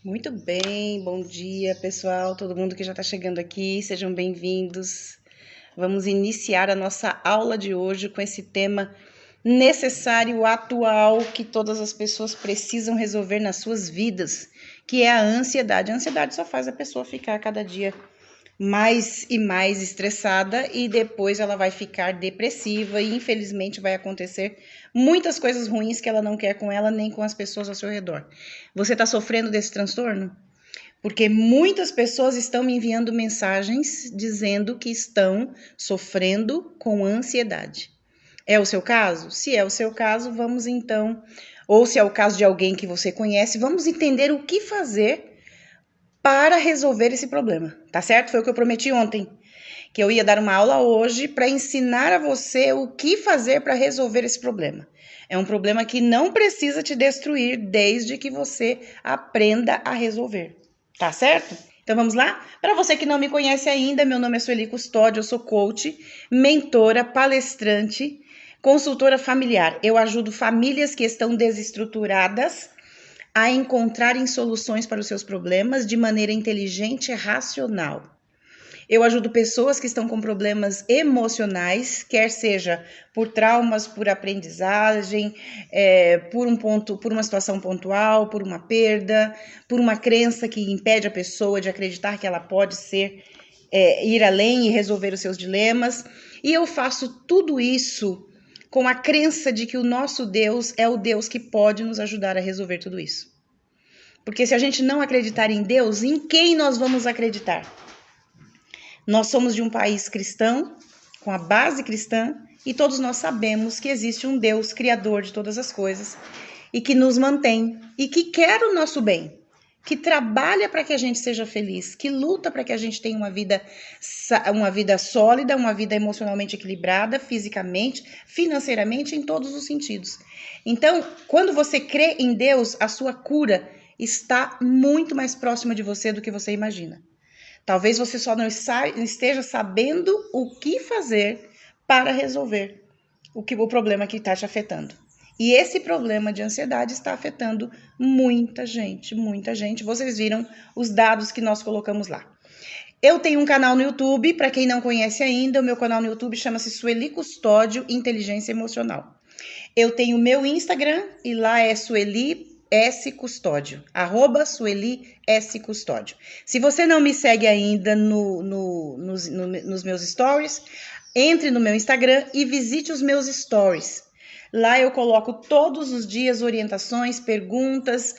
Muito bem, bom dia pessoal, todo mundo que já está chegando aqui, sejam bem-vindos. Vamos iniciar a nossa aula de hoje com esse tema necessário, atual, que todas as pessoas precisam resolver nas suas vidas, que é a ansiedade. A ansiedade só faz a pessoa ficar cada dia mais e mais estressada e depois ela vai ficar depressiva e infelizmente vai acontecer muitas coisas ruins que ela não quer com ela nem com as pessoas ao seu redor. Você está sofrendo desse transtorno? Porque muitas pessoas estão me enviando mensagens dizendo que estão sofrendo com ansiedade. É o seu caso? Se é o seu caso, vamos então, ou se é o caso de alguém que você conhece, vamos entender o que fazer para resolver esse problema, tá certo? Foi o que eu prometi ontem, que eu ia dar uma aula hoje para ensinar a você o que fazer para resolver esse problema. É um problema que não precisa te destruir desde que você aprenda a resolver, tá certo? Então vamos lá? Para você que não me conhece ainda, meu nome é Sueli Custódio, eu sou coach, mentora, palestrante, consultora familiar. Eu ajudo famílias que estão desestruturadas a encontrarem soluções para os seus problemas de maneira inteligente e racional. Eu ajudo pessoas que estão com problemas emocionais, quer seja por traumas, por aprendizagem, por uma situação pontual, por uma perda, por uma crença que impede a pessoa de acreditar que ela pode ir além e resolver os seus dilemas. E eu faço tudo isso com a crença de que o nosso Deus é o Deus que pode nos ajudar a resolver tudo isso. Porque se a gente não acreditar em Deus, em quem nós vamos acreditar? Nós somos de um país cristão, com a base cristã, e todos nós sabemos que existe um Deus criador de todas as coisas e que nos mantém e que quer o nosso bem, que trabalha para que a gente seja feliz, que luta para que a gente tenha uma vida sólida, uma vida emocionalmente equilibrada, fisicamente, financeiramente, em todos os sentidos. Então, quando você crê em Deus, a sua cura está muito mais próxima de você do que você imagina. Talvez você só não esteja sabendo o que fazer para resolver o problema que está te afetando. E esse problema de ansiedade está afetando muita gente, muita gente. Vocês viram os dados que nós colocamos lá. Eu tenho um canal no YouTube, para quem não conhece ainda, o meu canal no YouTube chama-se Sueli Custódio Inteligência Emocional. Eu tenho o meu Instagram e lá é Sueli S Custódio, @Sueli S Custódio. Se você não me segue ainda nos meus stories, entre no meu Instagram e visite os meus stories. Lá eu coloco todos os dias orientações, perguntas,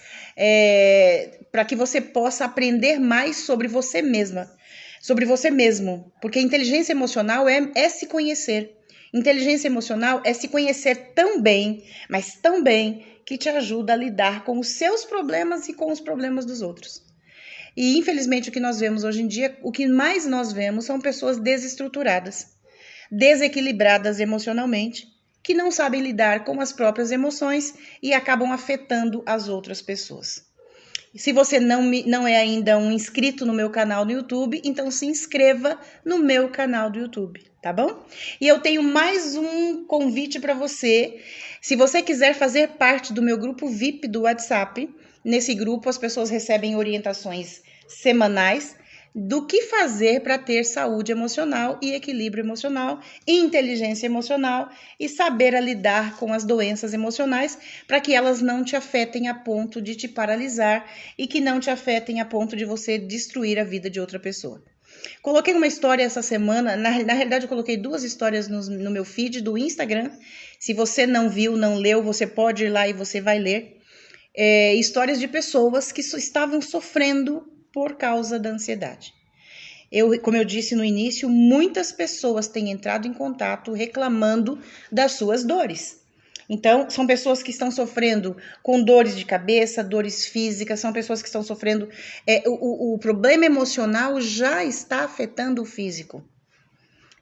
para que você possa aprender mais sobre você mesma, sobre você mesmo. Porque inteligência emocional é se conhecer. Inteligência emocional é se conhecer tão bem, mas tão bem, que te ajuda a lidar com os seus problemas e com os problemas dos outros. E infelizmente o que nós vemos hoje em dia, o que mais nós vemos são pessoas desestruturadas, desequilibradas emocionalmente, que não sabem lidar com as próprias emoções e acabam afetando as outras pessoas. Se você não é ainda um inscrito no meu canal no YouTube, então se inscreva no meu canal do YouTube, tá bom? E eu tenho mais um convite para você. Se você quiser fazer parte do meu grupo VIP do WhatsApp, nesse grupo as pessoas recebem orientações semanais do que fazer para ter saúde emocional e equilíbrio emocional, inteligência emocional e saber lidar com as doenças emocionais para que elas não te afetem a ponto de te paralisar e que não te afetem a ponto de você destruir a vida de outra pessoa. Coloquei uma história essa semana, na realidade eu coloquei 2 histórias no meu feed do Instagram. Se você não viu, não leu, você pode ir lá e você vai ler. Histórias de pessoas que estavam sofrendo por causa da ansiedade. Como eu disse no início, muitas pessoas têm entrado em contato reclamando das suas dores. Então, são pessoas que estão sofrendo com dores de cabeça, dores físicas, são pessoas que estão sofrendo. O problema emocional já está afetando o físico.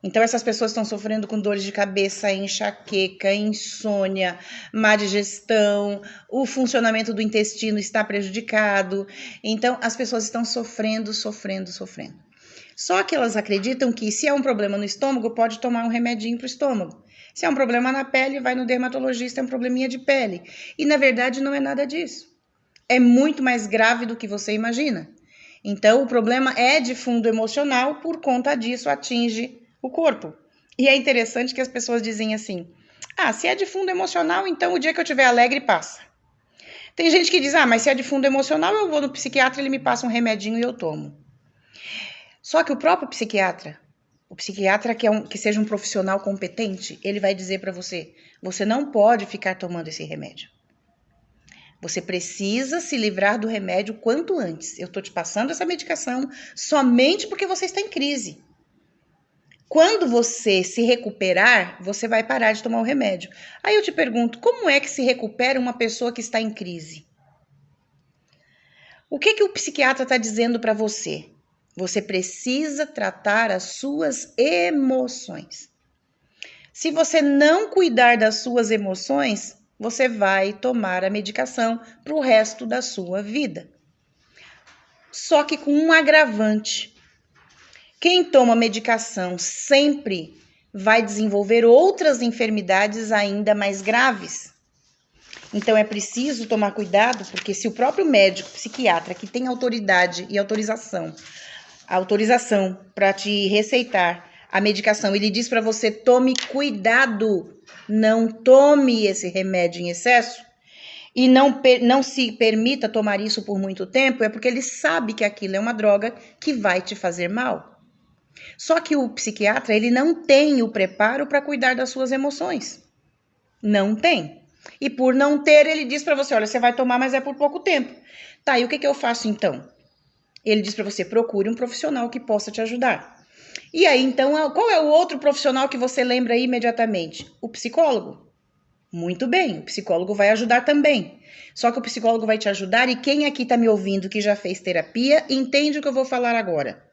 Então, essas pessoas estão sofrendo com dores de cabeça, enxaqueca, insônia, má digestão, o funcionamento do intestino está prejudicado. Então, as pessoas estão sofrendo. Só que elas acreditam que se é um problema no estômago, pode tomar um remedinho para o estômago. Se é um problema na pele, vai no dermatologista, é um probleminha de pele. E, na verdade, não é nada disso. é muito mais grave do que você imagina. Então, o problema é de fundo emocional, por conta disso atinge o corpo. E é interessante que as pessoas dizem assim, se é de fundo emocional, então o dia que eu estiver alegre passa. Tem gente que diz, mas se é de fundo emocional, eu vou no psiquiatra, ele me passa um remedinho e eu tomo. Só que o próprio psiquiatra, que seja um profissional competente, ele vai dizer para você, você não pode ficar tomando esse remédio. Você precisa se livrar do remédio quanto antes. Eu estou te passando essa medicação somente porque você está em crise. Quando você se recuperar, você vai parar de tomar o remédio. Aí eu te pergunto, como é que se recupera uma pessoa que está em crise? O que o psiquiatra está dizendo para você? Você precisa tratar as suas emoções. Se você não cuidar das suas emoções, você vai tomar a medicação para o resto da sua vida. Só que com um agravante. Quem toma medicação sempre vai desenvolver outras enfermidades ainda mais graves. Então é preciso tomar cuidado, porque se o próprio médico, psiquiatra, que tem autoridade e autorização para te receitar a medicação, ele diz para você, tome cuidado, não tome esse remédio em excesso e não se permita tomar isso por muito tempo, é porque ele sabe que aquilo é uma droga que vai te fazer mal. Só que o psiquiatra, ele não tem o preparo para cuidar das suas emoções. Não tem. E por não ter, ele diz para você, olha, você vai tomar, mas é por pouco tempo. Tá, e o que eu faço então? Ele diz para você, procure um profissional que possa te ajudar. E aí, então, qual é o outro profissional que você lembra imediatamente? O psicólogo. Muito bem, o psicólogo vai ajudar também. Só que o psicólogo vai te ajudar e quem aqui está me ouvindo que já fez terapia, entende o que eu vou falar agora.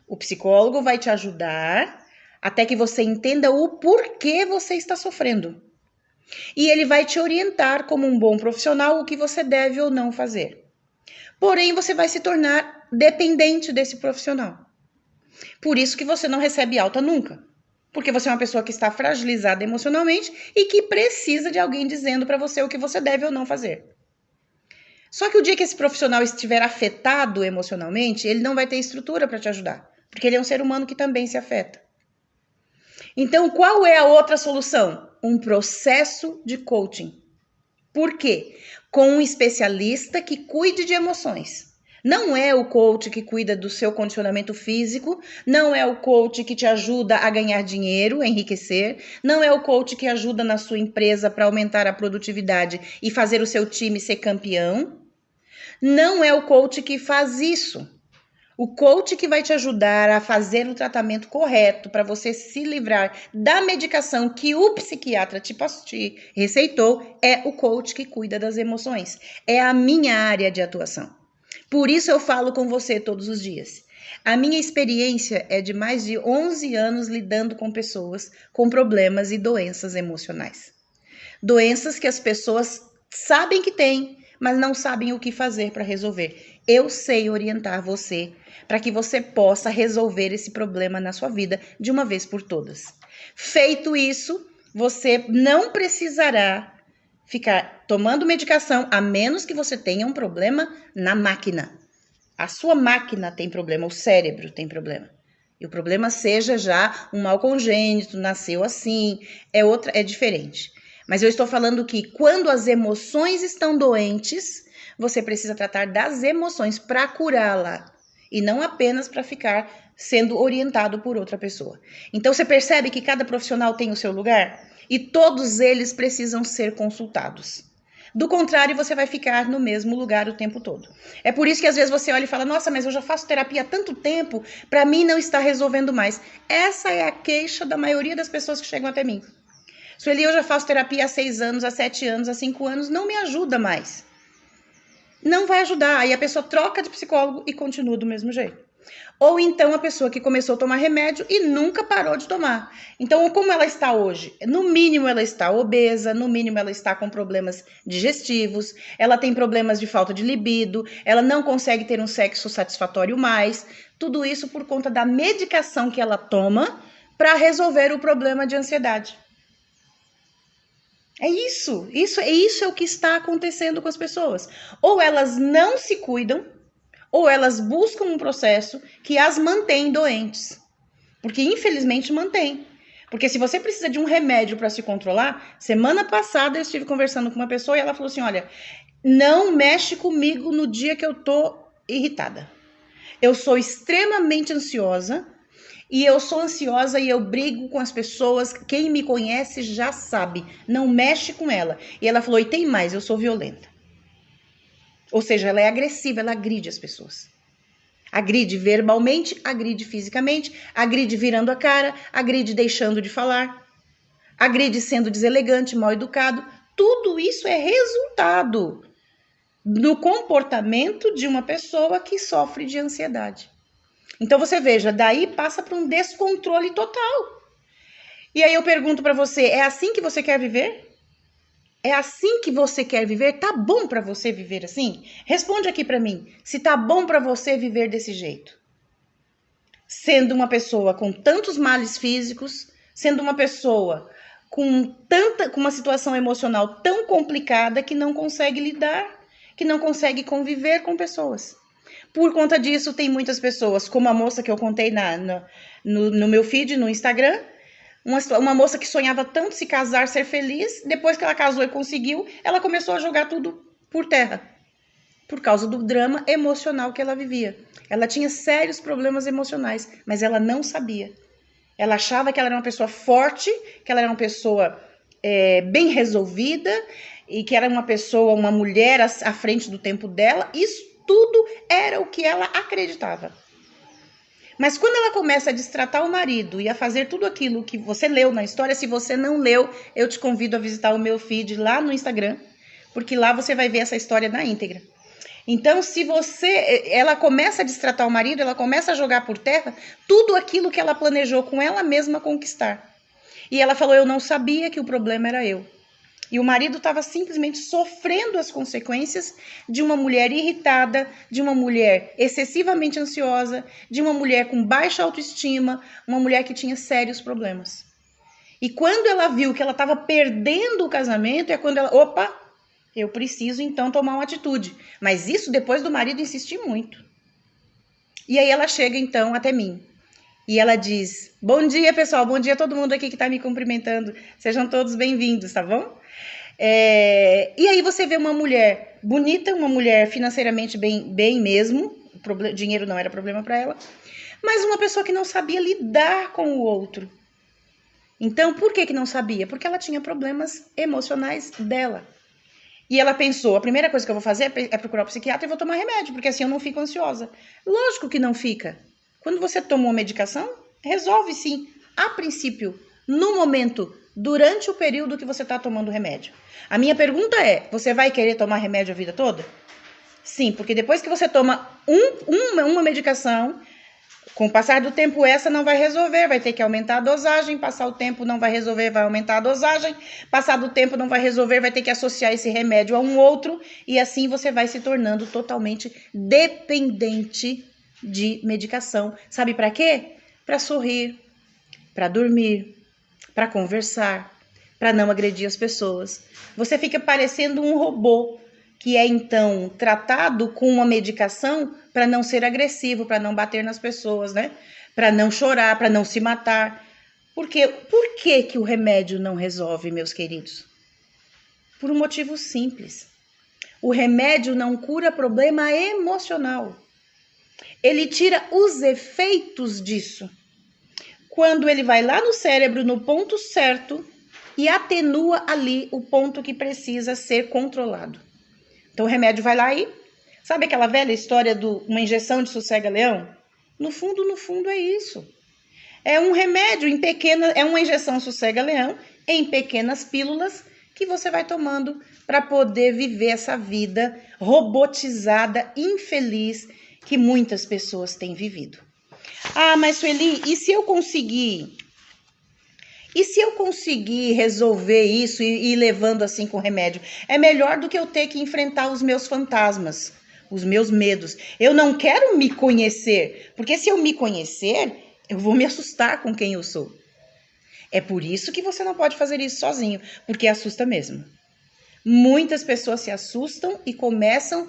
O psicólogo vai te ajudar até que você entenda o porquê você está sofrendo. E ele vai te orientar como um bom profissional o que você deve ou não fazer. Porém, você vai se tornar dependente desse profissional. Por isso que você não recebe alta nunca. Porque você é uma pessoa que está fragilizada emocionalmente e que precisa de alguém dizendo para você o que você deve ou não fazer. Só que o dia que esse profissional estiver afetado emocionalmente, ele não vai ter estrutura para te ajudar. Porque ele é um ser humano que também se afeta. Então, qual é a outra solução? Um processo de coaching. Por quê? Com um especialista que cuide de emoções. Não é o coach que cuida do seu condicionamento físico, não é o coach que te ajuda a ganhar dinheiro, a enriquecer, não é o coach que ajuda na sua empresa para aumentar a produtividade e fazer o seu time ser campeão. Não é o coach que faz isso. O coach que vai te ajudar a fazer o tratamento correto para você se livrar da medicação que o psiquiatra te receitou é o coach que cuida das emoções. É a minha área de atuação. Por isso eu falo com você todos os dias. A minha experiência é de mais de 11 anos lidando com pessoas com problemas e doenças emocionais. Doenças que as pessoas sabem que têm, mas não sabem o que fazer para resolver. Eu sei orientar você para que você possa resolver esse problema na sua vida de uma vez por todas. Feito isso, você não precisará ficar tomando medicação, a menos que você tenha um problema na máquina. A sua máquina tem problema, o cérebro tem problema. E o problema seja já um mal congênito, nasceu assim, é diferente. Mas eu estou falando que quando as emoções estão doentes, você precisa tratar das emoções para curá-la e não apenas para ficar sendo orientado por outra pessoa. Então você percebe que cada profissional tem o seu lugar e todos eles precisam ser consultados. Do contrário, você vai ficar no mesmo lugar o tempo todo. É por isso que às vezes você olha e fala, nossa, mas eu já faço terapia há tanto tempo, para mim não está resolvendo mais. Essa é a queixa da maioria das pessoas que chegam até mim. Sueli, eu já faço terapia há 6 anos, há 7 anos, há 5 anos, não me ajuda mais. Não vai ajudar. Aí a pessoa troca de psicólogo e continua do mesmo jeito. Ou então a pessoa que começou a tomar remédio e nunca parou de tomar. Então, como ela está hoje? No mínimo ela está obesa, no mínimo ela está com problemas digestivos, ela tem problemas de falta de libido, ela não consegue ter um sexo satisfatório mais. Tudo isso por conta da medicação que ela toma para resolver o problema de ansiedade. É o que está acontecendo com as pessoas. Ou elas não se cuidam, ou elas buscam um processo que as mantém doentes. Porque infelizmente mantém. Porque se você precisa de um remédio para se controlar, semana passada eu estive conversando com uma pessoa e ela falou assim: olha, não mexe comigo no dia que eu tô irritada. Eu sou extremamente ansiosa. E eu sou ansiosa e eu brigo com as pessoas. Quem me conhece já sabe. Não mexe com ela. E ela falou: e tem mais, eu sou violenta. Ou seja, ela é agressiva, ela agride as pessoas. Agride verbalmente, agride fisicamente, agride virando a cara, agride deixando de falar, agride sendo deselegante, mal educado. Tudo isso é resultado do comportamento de uma pessoa que sofre de ansiedade. Então você veja, daí passa para um descontrole total. E aí eu pergunto para você, é assim que você quer viver? É assim que você quer viver? Tá bom para você viver assim? Responde aqui para mim, se tá bom para você viver desse jeito. Sendo uma pessoa com tantos males físicos, sendo uma pessoa com uma situação emocional tão complicada que não consegue lidar, que não consegue conviver com pessoas. Por conta disso, tem muitas pessoas, como a moça que eu contei no meu feed, no Instagram, uma moça que sonhava tanto se casar, ser feliz, depois que ela casou e conseguiu, ela começou a jogar tudo por terra, por causa do drama emocional que ela vivia. Ela tinha sérios problemas emocionais, mas ela não sabia. Ela achava que ela era uma pessoa forte, que ela era uma pessoa bem resolvida, e que era uma pessoa, uma mulher à frente do tempo dela. Isso tudo era o que ela acreditava. Mas quando ela começa a destratar o marido e a fazer tudo aquilo que você leu na história, se você não leu, eu te convido a visitar o meu feed lá no Instagram, porque lá você vai ver essa história na íntegra. Então, se ela começa a destratar o marido, ela começa a jogar por terra tudo aquilo que ela planejou com ela mesma conquistar. E ela falou: eu não sabia que o problema era eu. E o marido estava simplesmente sofrendo as consequências de uma mulher irritada, de uma mulher excessivamente ansiosa, de uma mulher com baixa autoestima, uma mulher que tinha sérios problemas. E quando ela viu que ela estava perdendo o casamento, é quando ela, opa, eu preciso então tomar uma atitude. Mas isso depois do marido insistir muito. E aí ela chega então até mim. E ela diz: bom dia, pessoal, bom dia a todo mundo aqui que está me cumprimentando. Sejam todos bem-vindos, tá bom? E aí você vê uma mulher bonita, uma mulher financeiramente bem mesmo, dinheiro não era problema para ela, mas uma pessoa que não sabia lidar com o outro. Então, por que não sabia? Porque ela tinha problemas emocionais dela. E ela pensou, a primeira coisa que eu vou fazer é procurar um psiquiatra e vou tomar remédio, porque assim eu não fico ansiosa. Lógico que não fica. Quando você toma uma medicação, resolve sim, a princípio, no momento, durante o período que você está tomando o remédio. A minha pergunta é, você vai querer tomar remédio a vida toda? Sim, porque depois que você toma uma medicação, com o passar do tempo, essa não vai resolver, vai ter que aumentar a dosagem. Passar o tempo não vai resolver, vai aumentar a dosagem. Passar do tempo não vai resolver, vai ter que associar esse remédio a um outro. E assim você vai se tornando totalmente dependente de medicação. Sabe para quê? Para sorrir, para dormir, para conversar, para não agredir as pessoas. Você fica parecendo um robô que é então tratado com uma medicação para não ser agressivo, para não bater nas pessoas, né? Para não chorar, para não se matar. Por que o remédio não resolve, meus queridos? Por um motivo simples. O remédio não cura problema emocional. Ele tira os efeitos disso. Quando ele vai lá no cérebro, no ponto certo, e atenua ali o ponto que precisa ser controlado. Então o remédio vai lá e... Sabe aquela velha história de uma injeção de sossega-leão? No fundo é isso. É um remédio é uma injeção sossega-leão em pequenas pílulas que você vai tomando para poder viver essa vida robotizada, infeliz, que muitas pessoas têm vivido. Ah, mas Sueli, e se eu conseguir resolver isso e ir levando assim com remédio? É melhor do que eu ter que enfrentar os meus fantasmas, os meus medos. Eu não quero me conhecer, porque se eu me conhecer, eu vou me assustar com quem eu sou. É por isso que você não pode fazer isso sozinho, porque assusta mesmo. Muitas pessoas se assustam e começam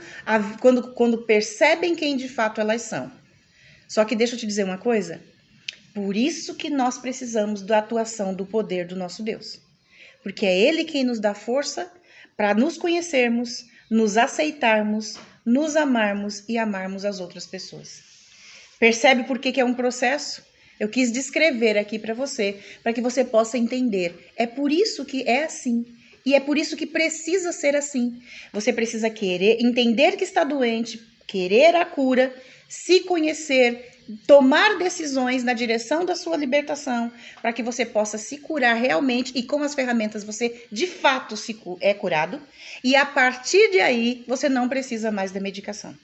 quando percebem quem de fato elas são. Só que deixa eu te dizer uma coisa. Por isso que nós precisamos da atuação do poder do nosso Deus. Porque é Ele quem nos dá força para nos conhecermos, nos aceitarmos, nos amarmos e amarmos as outras pessoas. Percebe por que é um processo? Eu quis descrever aqui para que você possa entender. É por isso que é assim. E é por isso que precisa ser assim. Você precisa querer, entender que está doente, querer a cura, se conhecer, tomar decisões na direção da sua libertação, para que você possa se curar realmente e com as ferramentas você de fato é curado. E a partir de aí, você não precisa mais da medicação.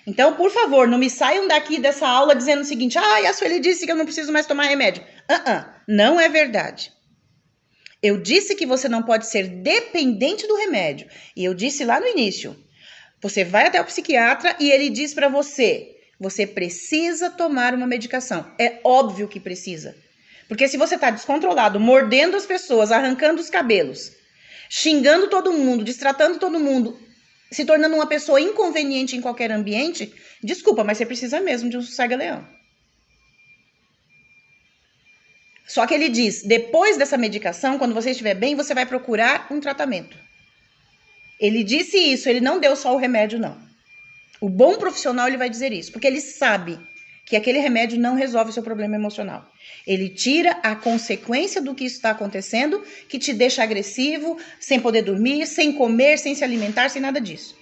Então, por favor, não me saiam daqui dessa aula dizendo o seguinte: a Sueli disse que eu não preciso mais tomar remédio. Não é verdade. Eu disse que você não pode ser dependente do remédio. E eu disse lá no início, você vai até o psiquiatra e ele diz para você precisa tomar uma medicação. É óbvio que precisa. Porque se você está descontrolado, mordendo as pessoas, arrancando os cabelos, xingando todo mundo, destratando todo mundo, se tornando uma pessoa inconveniente em qualquer ambiente, desculpa, mas você precisa mesmo de um sossega-leão. Só que ele diz, depois dessa medicação, quando você estiver bem, você vai procurar um tratamento. Ele disse isso, ele não deu só o remédio, não. O bom profissional, ele vai dizer isso, porque ele sabe que aquele remédio não resolve o seu problema emocional. Ele tira a consequência do que está acontecendo, que te deixa agressivo, sem poder dormir, sem comer, sem se alimentar, sem nada disso.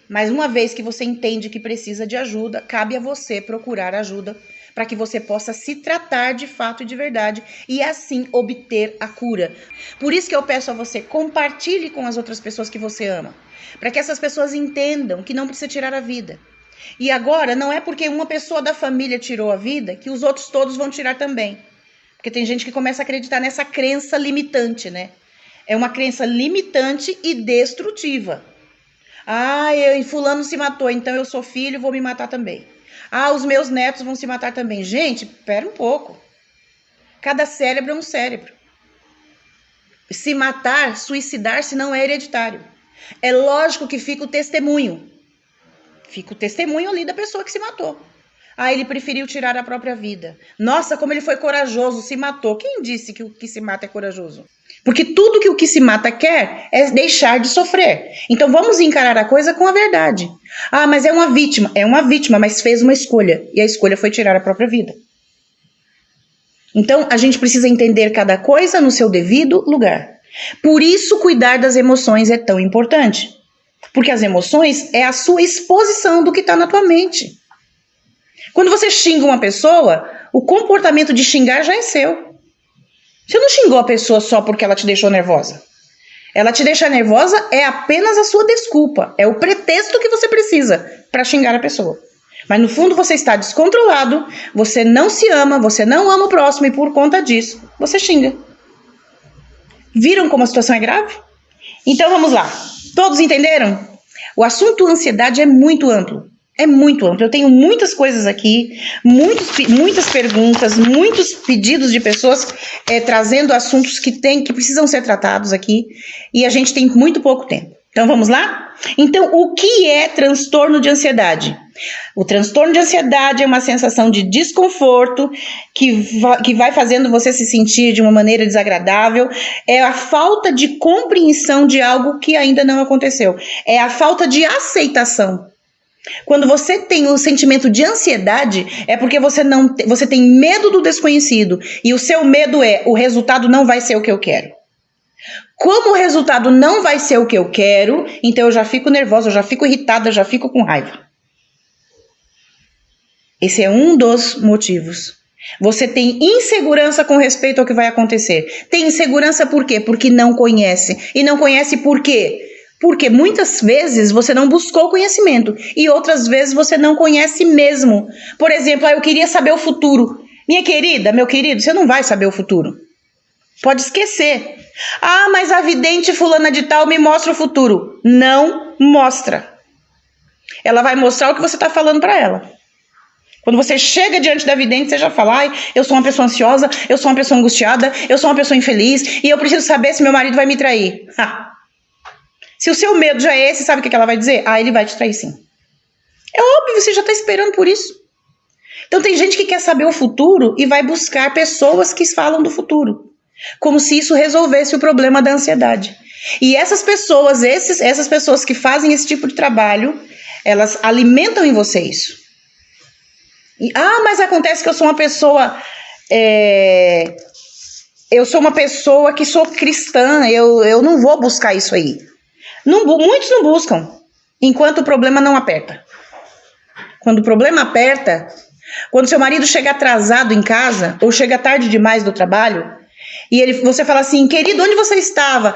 Mas uma vez que você entende que precisa de ajuda, cabe a você procurar ajuda para que você possa se tratar de fato e de verdade e assim obter a cura. Por isso que eu peço a você, compartilhe com as outras pessoas que você ama, para que essas pessoas entendam que não precisa tirar a vida. E agora, não é porque uma pessoa da família tirou a vida que os outros todos vão tirar também. Porque tem gente que começa a acreditar nessa crença limitante, né? É uma crença limitante e destrutiva. Fulano se matou, então eu sou filho, vou me matar também. Os meus netos vão se matar também. Gente, pera um pouco. Cada cérebro é um cérebro. Se matar, suicidar-se não é hereditário. É lógico que fica o testemunho. Fica o testemunho ali da pessoa que se matou. Ele preferiu tirar a própria vida. Nossa, como ele foi corajoso, se matou. Quem disse que o que se mata é corajoso? Porque tudo que o que se mata quer é deixar de sofrer. Então vamos encarar a coisa com a verdade. Mas é uma vítima. É uma vítima, mas fez uma escolha. E a escolha foi tirar a própria vida. Então a gente precisa entender cada coisa no seu devido lugar. Por isso cuidar das emoções é tão importante. Porque as emoções é a sua exposição do que está na tua mente. Quando você xinga uma pessoa, o comportamento de xingar já é seu. Você não xingou a pessoa só porque ela te deixou nervosa. Ela te deixar nervosa é apenas a sua desculpa. É o pretexto que você precisa para xingar a pessoa. Mas no fundo você está descontrolado, você não se ama, você não ama o próximo e por conta disso, você xinga. Viram como a situação é grave? Então vamos lá. Todos entenderam? O assunto ansiedade é muito amplo. É muito amplo. Eu tenho muitas coisas aqui, muitas perguntas, muitos pedidos de pessoas trazendo assuntos que precisam ser tratados aqui e a gente tem muito pouco tempo. Então vamos lá? Então, o que é transtorno de ansiedade? O transtorno de ansiedade é uma sensação de desconforto que vai fazendo você se sentir de uma maneira desagradável. É a falta de compreensão de algo que ainda não aconteceu. É a falta de aceitação. Quando você tem o sentimento de ansiedade, é porque você tem medo do desconhecido. E o seu medo o resultado não vai ser o que eu quero. Como o resultado não vai ser o que eu quero, então eu já fico nervosa, eu já fico irritada, eu já fico com raiva. Esse é um dos motivos. Você tem insegurança com respeito ao que vai acontecer. Tem insegurança por quê? Porque não conhece. E não conhece por quê? Porque muitas vezes você não buscou conhecimento e outras vezes você não conhece mesmo. Por exemplo, eu queria saber o futuro. Minha querida, meu querido, você não vai saber o futuro. Pode esquecer. Mas a vidente fulana de tal me mostra o futuro. Não mostra. Ela vai mostrar o que você está falando para ela. Quando você chega diante da vidente, você já fala, ai, eu sou uma pessoa ansiosa, eu sou uma pessoa angustiada, eu sou uma pessoa infeliz e eu preciso saber se meu marido vai me trair. Se o seu medo já é esse, sabe o que ela vai dizer? Ele vai te trair sim. É óbvio, você já está esperando por isso. Então tem gente que quer saber o futuro e vai buscar pessoas que falam do futuro, como se isso resolvesse o problema da ansiedade. E essas pessoas que fazem esse tipo de trabalho, elas alimentam em você isso. Mas acontece que eu sou uma pessoa que sou cristã, eu não vou buscar isso aí. Muitos não buscam, enquanto o problema não aperta. Quando o problema aperta, quando seu marido chega atrasado em casa, ou chega tarde demais do trabalho, e você fala assim, querido, onde você estava?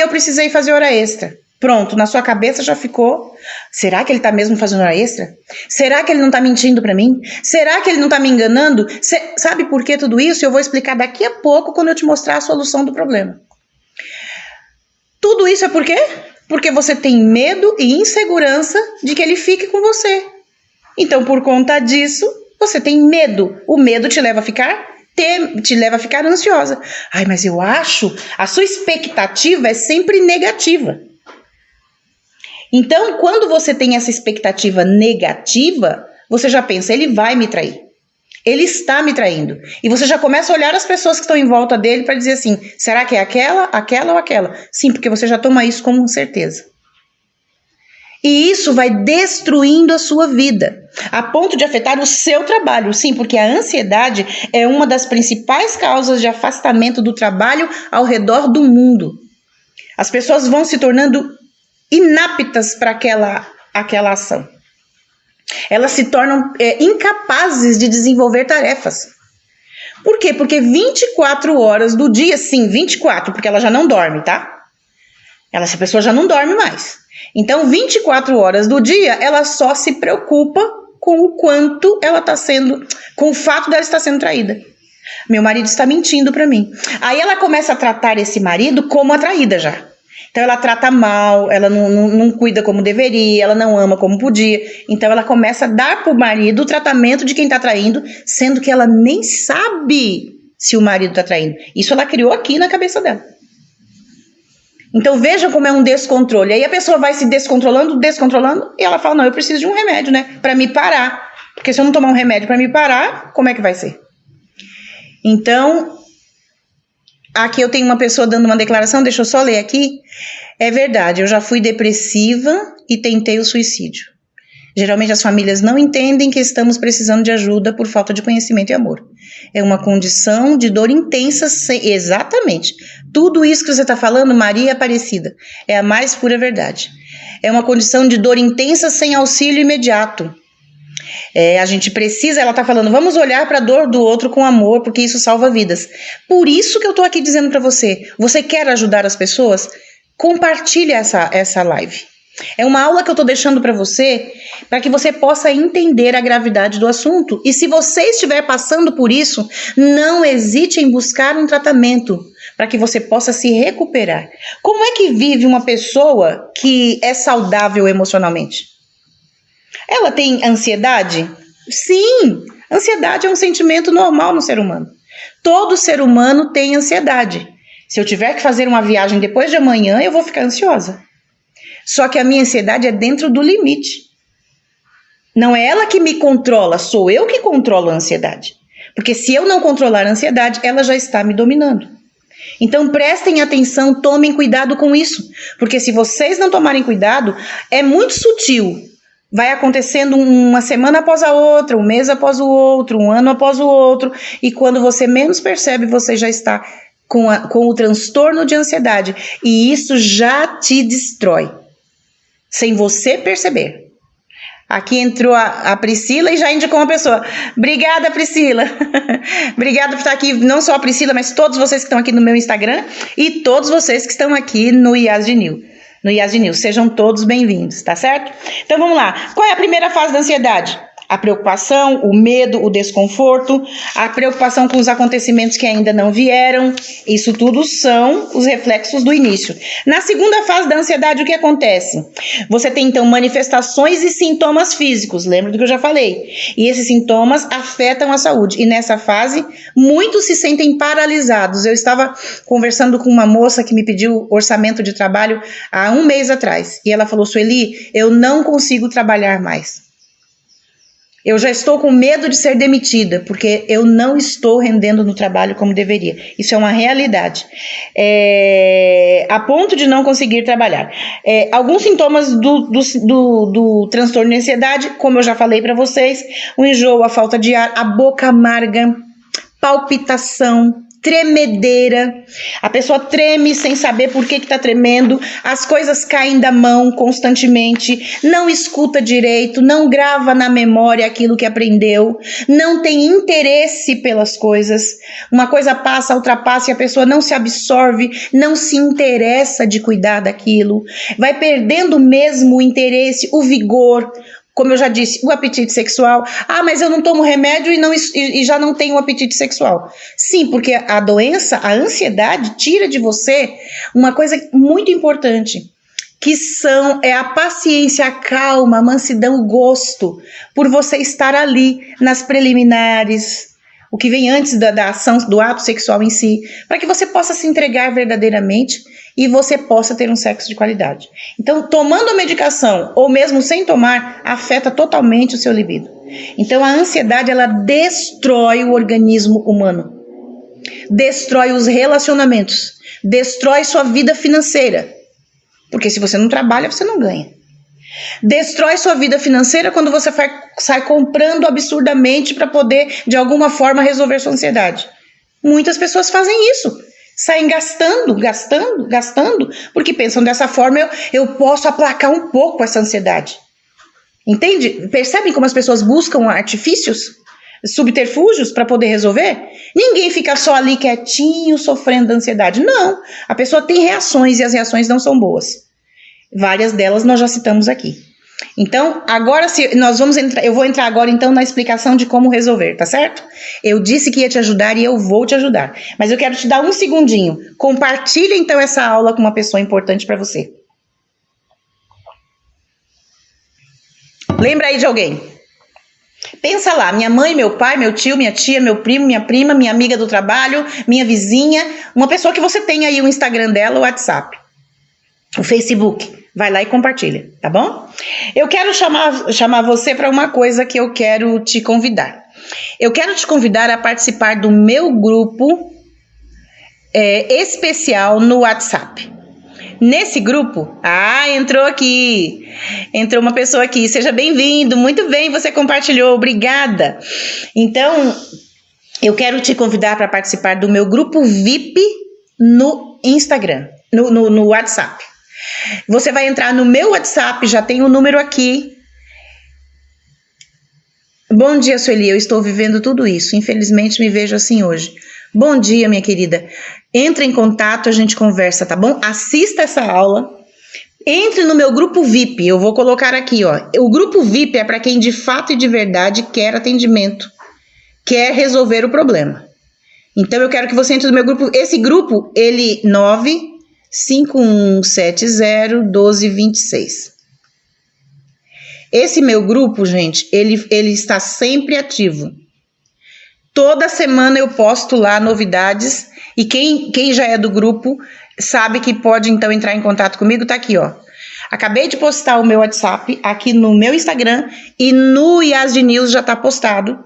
Eu precisei fazer hora extra. Pronto, na sua cabeça já ficou, será que ele está mesmo fazendo hora extra? Será que ele não está mentindo para mim? Será que ele não está me enganando? Sabe por que tudo isso? Eu vou explicar daqui a pouco quando eu te mostrar a solução do problema. Tudo isso é por quê? Porque você tem medo e insegurança de que ele fique com você. Então, por conta disso, você tem medo. O medo te leva a ficar ansiosa. Mas eu acho, a sua expectativa é sempre negativa. Então, quando você tem essa expectativa negativa, você já pensa, ele vai me trair. Ele está me traindo. E você já começa a olhar as pessoas que estão em volta dele para dizer assim, será que é aquela ou aquela? Sim, porque você já toma isso como certeza. E isso vai destruindo a sua vida, a ponto de afetar o seu trabalho. Sim, porque a ansiedade é uma das principais causas de afastamento do trabalho ao redor do mundo. As pessoas vão se tornando inaptas para aquela ação. Elas se tornam incapazes de desenvolver tarefas. Por quê? Porque 24 horas do dia, sim, 24, porque ela já não dorme, tá? Essa pessoa já não dorme mais. Então, 24 horas do dia, ela só se preocupa com o quanto ela está sendo, com o fato dela estar sendo traída. Meu marido está mentindo para mim. Aí ela começa a tratar esse marido como a traída já. Então ela trata mal, ela não cuida como deveria, ela não ama como podia. Então ela começa a dar para o marido o tratamento de quem está traindo, sendo que ela nem sabe se o marido está traindo. Isso ela criou aqui na cabeça dela. Então vejam como é um descontrole. Aí a pessoa vai se descontrolando, e ela fala, não, eu preciso de um remédio, né, para me parar. Porque se eu não tomar um remédio para me parar, como é que vai ser? Então, aqui eu tenho uma pessoa dando uma declaração, deixa eu só ler aqui. É verdade, eu já fui depressiva e tentei o suicídio. Geralmente as famílias não entendem que estamos precisando de ajuda por falta de conhecimento e amor. É uma condição de dor intensa, exatamente. Tudo isso que você está falando, Maria Aparecida, é a mais pura verdade. É uma condição de dor intensa sem auxílio imediato. A gente precisa, ela está falando, vamos olhar para a dor do outro com amor, porque isso salva vidas. Por isso que eu estou aqui dizendo para você, você quer ajudar as pessoas? Compartilhe essa live. É uma aula que eu estou deixando para você, para que você possa entender a gravidade do assunto. E se você estiver passando por isso, não hesite em buscar um tratamento, para que você possa se recuperar. Como é que vive uma pessoa que é saudável emocionalmente? Ela tem ansiedade? Sim, ansiedade é um sentimento normal no ser humano. Todo ser humano tem ansiedade. Se eu tiver que fazer uma viagem depois de amanhã, eu vou ficar ansiosa. Só que a minha ansiedade é dentro do limite. Não é ela que me controla, sou eu que controlo a ansiedade. Porque se eu não controlar a ansiedade, ela já está me dominando. Então prestem atenção, tomem cuidado com isso. Porque se vocês não tomarem cuidado, é muito sutil. Vai acontecendo uma semana após a outra, um mês após o outro, um ano após o outro. E quando você menos percebe, você já está com o transtorno de ansiedade. E isso já te destrói, sem você perceber. Aqui entrou a Priscila e já indicou uma pessoa. Obrigada, Priscila. Obrigada por estar aqui, não só a Priscila, mas todos vocês que estão aqui no meu Instagram e todos vocês que estão aqui no Yasd News. Sejam todos bem-vindos, tá certo? Então vamos lá. Qual é a primeira fase da ansiedade? A preocupação, o medo, o desconforto, a preocupação com os acontecimentos que ainda não vieram, isso tudo são os reflexos do início. Na segunda fase da ansiedade, o que acontece? Você tem então manifestações e sintomas físicos, lembra do que eu já falei? E esses sintomas afetam a saúde. E nessa fase, muitos se sentem paralisados. Eu estava conversando com uma moça que me pediu orçamento de trabalho há um mês atrás. E ela falou, Sueli, eu não consigo trabalhar mais. Eu já estou com medo de ser demitida, porque eu não estou rendendo no trabalho como deveria. Isso é uma realidade. A ponto de não conseguir trabalhar. Alguns sintomas do transtorno de ansiedade, como eu já falei para vocês, o enjoo, a falta de ar, a boca amarga, palpitação, tremedeira, a pessoa treme sem saber por que está tremendo, as coisas caem da mão constantemente, não escuta direito, não grava na memória aquilo que aprendeu, não tem interesse pelas coisas, uma coisa passa, ultrapassa e a pessoa não se absorve, não se interessa de cuidar daquilo, vai perdendo mesmo o interesse, o vigor, como eu já disse, o apetite sexual. Ah, mas eu não tomo remédio e já não tenho apetite sexual. Sim, porque a doença, a ansiedade, tira de você uma coisa muito importante, que é a paciência, a calma, a mansidão, o gosto, por você estar ali nas preliminares, o que vem antes da ação, do ato sexual em si, para que você possa se entregar verdadeiramente e você possa ter um sexo de qualidade. Então, tomando a medicação ou mesmo sem tomar, afeta totalmente o seu libido. Então, a ansiedade, ela destrói o organismo humano, destrói os relacionamentos, destrói sua vida financeira, porque se você não trabalha, você não ganha. Destrói sua vida financeira quando você sai comprando absurdamente para poder, de alguma forma, resolver sua ansiedade. Muitas pessoas fazem isso. Saem gastando, porque pensam dessa forma eu posso aplacar um pouco essa ansiedade. Entende? Percebem como as pessoas buscam artifícios, subterfúgios para poder resolver? Ninguém fica só ali quietinho, sofrendo da ansiedade. Não, a pessoa tem reações e as reações não são boas. Várias delas nós já citamos aqui. Então, agora eu vou entrar agora então na explicação de como resolver, tá certo? Eu disse que ia te ajudar e eu vou te ajudar, mas eu quero te dar um segundinho. Compartilha então essa aula com uma pessoa importante para você. Lembra aí de alguém? Pensa lá, minha mãe, meu pai, meu tio, minha tia, meu primo, minha prima, minha amiga do trabalho, minha vizinha, uma pessoa que você tem aí o Instagram dela, o WhatsApp, o Facebook. Vai lá e compartilha, tá bom? Eu quero chamar você para uma coisa que eu quero te convidar. Eu quero te convidar a participar do meu grupo especial no WhatsApp. Nesse grupo, entrou aqui, entrou uma pessoa aqui, seja bem-vindo, muito bem, você compartilhou, obrigada. Então, eu quero te convidar para participar do meu grupo VIP no Instagram, no WhatsApp. Você vai entrar no meu WhatsApp, já tem o número aqui. Bom dia, Sueli, eu estou vivendo tudo isso, infelizmente me vejo assim hoje. Bom dia, minha querida. Entre em contato, a gente conversa, tá bom? Assista essa aula. Entre no meu grupo VIP, eu vou colocar aqui, ó. O grupo VIP é para quem de fato e de verdade quer atendimento, quer resolver o problema. Então, eu quero que você entre no meu grupo. Esse grupo, ele 951701226. Esse meu grupo, gente, ele está sempre ativo. Toda semana eu posto lá novidades e quem já é do grupo sabe que pode então entrar em contato comigo, tá aqui, ó. Acabei de postar o meu WhatsApp aqui no meu Instagram e no Yasd News já tá postado.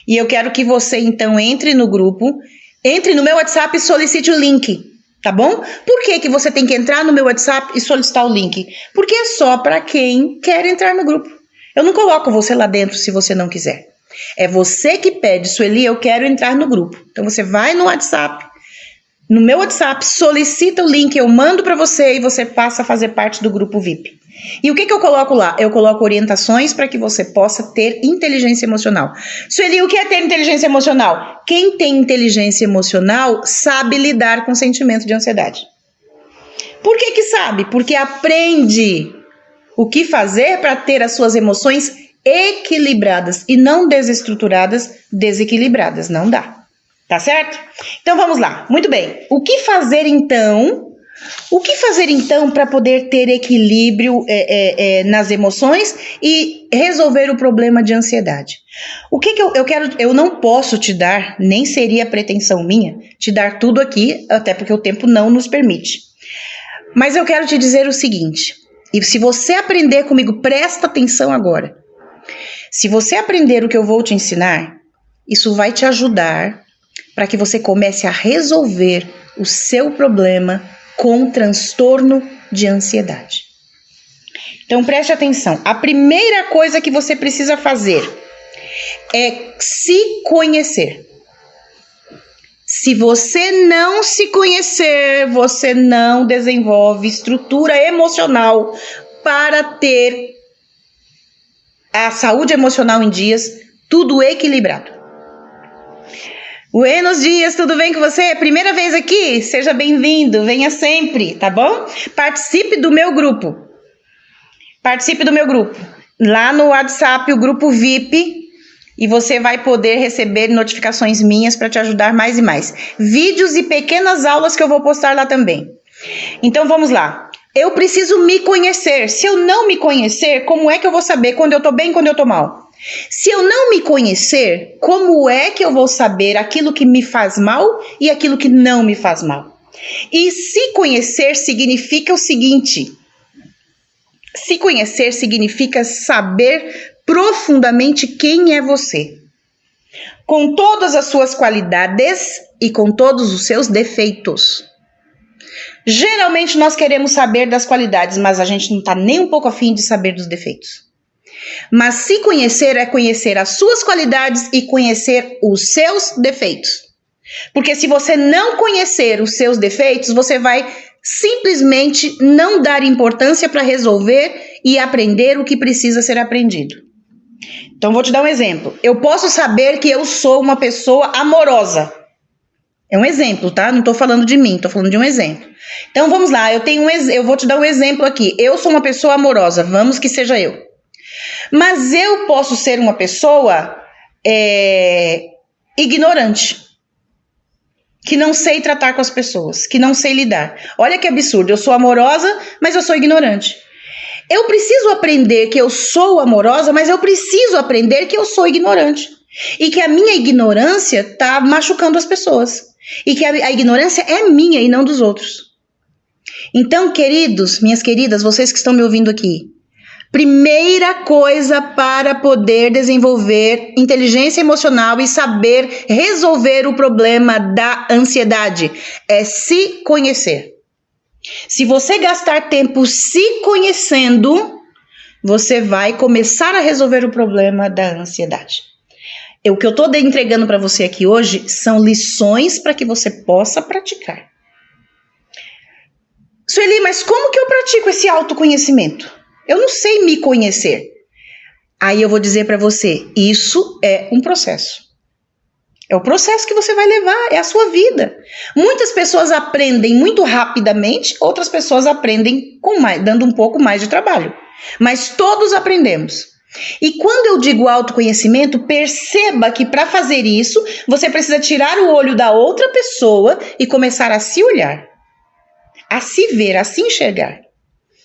E eu quero que você então entre no grupo, entre no meu WhatsApp e solicite o link. Tá bom? Por que você tem que entrar no meu WhatsApp e solicitar o link? Porque é só para quem quer entrar no grupo. Eu não coloco você lá dentro se você não quiser. É você que pede, Sueli, eu quero entrar no grupo. Então você vai no WhatsApp, no meu WhatsApp, solicita o link, eu mando para você e você passa a fazer parte do grupo VIP. E o que eu coloco lá? Eu coloco orientações para que você possa ter inteligência emocional. Sueli, o que é ter inteligência emocional? Quem tem inteligência emocional sabe lidar com o sentimento de ansiedade. Por que sabe? Porque aprende o que fazer para ter as suas emoções equilibradas e não desestruturadas, desequilibradas. Não dá. Tá certo? Então vamos lá. Muito bem. O que fazer então? O que fazer então para poder ter equilíbrio nas emoções e resolver o problema de ansiedade? O que eu quero? Eu não posso te dar, nem seria pretensão minha, te dar tudo aqui, até porque o tempo não nos permite. Mas eu quero te dizer o seguinte, e se você aprender comigo, presta atenção agora. Se você aprender o que eu vou te ensinar, isso vai te ajudar para que você comece a resolver o seu problema com transtorno de ansiedade. Então preste atenção. A primeira coisa que você precisa fazer é se conhecer. Se você não se conhecer, você não desenvolve estrutura emocional para ter a saúde emocional em dias, tudo equilibrado. Buenos dias, tudo bem com você? Primeira vez aqui? Seja bem-vindo, venha sempre, tá bom? Participe do meu grupo. Participe do meu grupo. Lá no WhatsApp, o grupo VIP, e você vai poder receber notificações minhas para te ajudar mais e mais. Vídeos e pequenas aulas que eu vou postar lá também. Então vamos lá. Eu preciso me conhecer. Se eu não me conhecer, como é que eu vou saber quando eu tô bem e quando eu tô mal? Se eu não me conhecer, como é que eu vou saber aquilo que me faz mal e aquilo que não me faz mal? E se conhecer significa o seguinte: se conhecer significa saber profundamente quem é você, com todas as suas qualidades e com todos os seus defeitos. Geralmente nós queremos saber das qualidades, mas a gente não está nem um pouco afim de saber dos defeitos. Mas se conhecer é conhecer as suas qualidades e conhecer os seus defeitos. Porque se você não conhecer os seus defeitos, você vai simplesmente não dar importância para resolver e aprender o que precisa ser aprendido. Então vou te dar um exemplo. Eu posso saber que eu sou uma pessoa amorosa. É um exemplo, tá? Não estou falando de mim, estou falando de um exemplo. Então vamos lá, eu vou te dar um exemplo aqui. Eu sou uma pessoa amorosa, vamos que seja eu. Mas eu posso ser uma pessoa ignorante, que não sei tratar com as pessoas, que não sei lidar. Olha que absurdo, eu sou amorosa, mas eu sou ignorante. Eu preciso aprender que eu sou amorosa, mas eu preciso aprender que eu sou ignorante. E que a minha ignorância está machucando as pessoas. E que a ignorância é minha e não dos outros. Então, queridos, minhas queridas, vocês que estão me ouvindo aqui, primeira coisa para poder desenvolver inteligência emocional e saber resolver o problema da ansiedade é se conhecer. Se você gastar tempo se conhecendo, você vai começar a resolver o problema da ansiedade. O que eu estou entregando para você aqui hoje são lições para que você possa praticar. Sueli, mas como que eu pratico esse autoconhecimento? Eu não sei me conhecer. Aí eu vou dizer para você, isso é um processo. É o processo que você vai levar, é a sua vida. Muitas pessoas aprendem muito rapidamente, outras pessoas aprendem dando um pouco mais de trabalho. Mas todos aprendemos. E quando eu digo autoconhecimento, perceba que para fazer isso, você precisa tirar o olho da outra pessoa e começar a se olhar, a se ver, a se enxergar.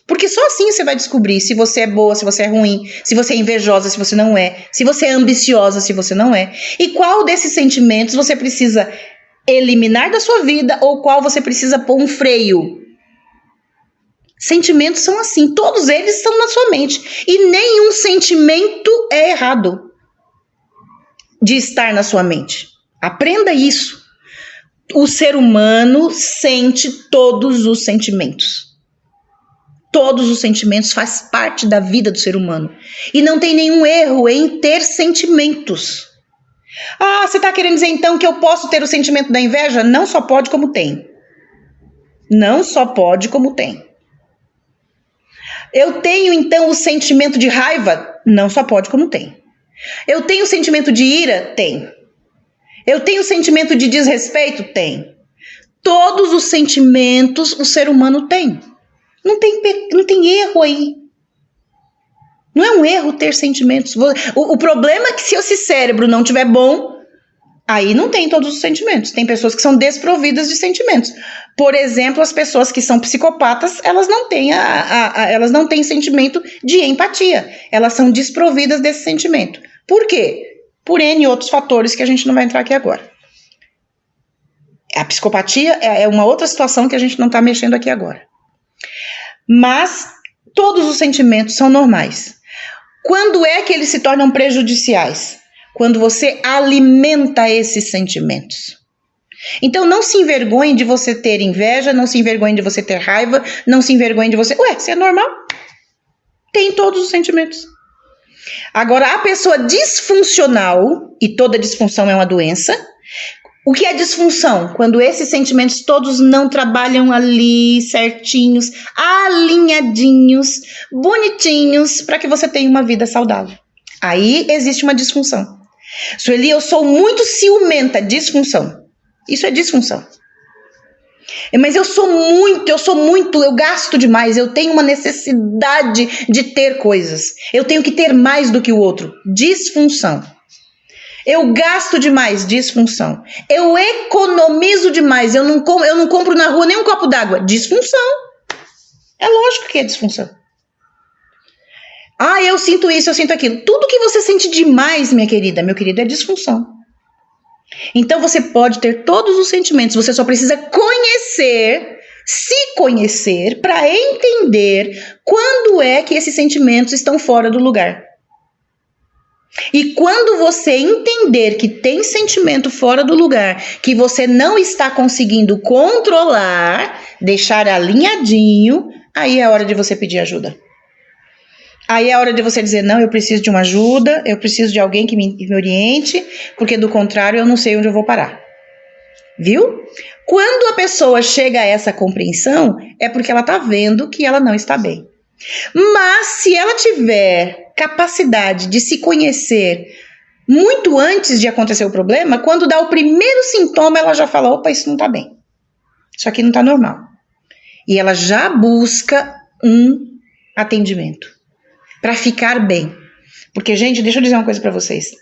Porque só assim você vai descobrir se você é boa, se você é ruim, se você é invejosa, se você não é, se você é ambiciosa, se você não é. E qual desses sentimentos você precisa eliminar da sua vida ou qual você precisa pôr um freio. Sentimentos são assim, todos eles estão na sua mente. E nenhum sentimento é errado de estar na sua mente. Aprenda isso. O ser humano sente todos os sentimentos. Todos os sentimentos fazem parte da vida do ser humano. E não tem nenhum erro em ter sentimentos. Ah, você está querendo dizer então que eu posso ter o sentimento da inveja? Não só pode como tem. Não só pode como tem. Eu tenho então o sentimento de raiva? Não só pode como tem. Eu tenho o sentimento de ira? Tem. Eu tenho o sentimento de desrespeito? Tem. Todos os sentimentos o ser humano tem. Não tem erro aí. Não é um erro ter sentimentos. O problema é que se esse cérebro não estiver bom, aí não tem todos os sentimentos. Tem pessoas que são desprovidas de sentimentos. Por exemplo, as pessoas que são psicopatas, elas não têm, elas não têm sentimento de empatia. Elas são desprovidas desse sentimento. Por quê? Por N outros fatores que a gente não vai entrar aqui agora. A psicopatia é uma outra situação que a gente não está mexendo aqui agora. Mas todos os sentimentos são normais. Quando é que eles se tornam prejudiciais? Quando você alimenta esses sentimentos. Então não se envergonhe de você ter inveja, não se envergonhe de você ter raiva, não se envergonhe de você... Você é normal? Tem todos os sentimentos. Agora, a pessoa disfuncional, e toda disfunção é uma doença... O que é disfunção? Quando esses sentimentos todos não trabalham ali certinhos, alinhadinhos, bonitinhos, para que você tenha uma vida saudável. Aí existe uma disfunção. Sueli, eu sou muito ciumenta, disfunção. Isso é disfunção. Mas eu gasto demais, eu tenho uma necessidade de ter coisas. Eu tenho que ter mais do que o outro. Disfunção. Eu gasto demais, disfunção. Eu economizo demais, eu não compro na rua nem um copo d'água, disfunção. É lógico que é disfunção. Eu sinto isso, eu sinto aquilo. Tudo que você sente demais, minha querida, meu querido, é disfunção. Então você pode ter todos os sentimentos, você só precisa se conhecer para entender quando é que esses sentimentos estão fora do lugar. E quando você entender que tem sentimento fora do lugar, que você não está conseguindo controlar, deixar alinhadinho, aí é hora de você pedir ajuda. Aí é hora de você dizer, não, eu preciso de uma ajuda, eu preciso de alguém que me oriente, porque do contrário eu não sei onde eu vou parar. Viu? Quando a pessoa chega a essa compreensão, é porque ela está vendo que ela não está bem. Mas se ela tiver capacidade de se conhecer muito antes de acontecer o problema, quando dá o primeiro sintoma, ela já fala, opa, isso não está bem. Isso aqui não está normal. E ela já busca um atendimento para ficar bem. Porque, gente, deixa eu dizer uma coisa para vocês.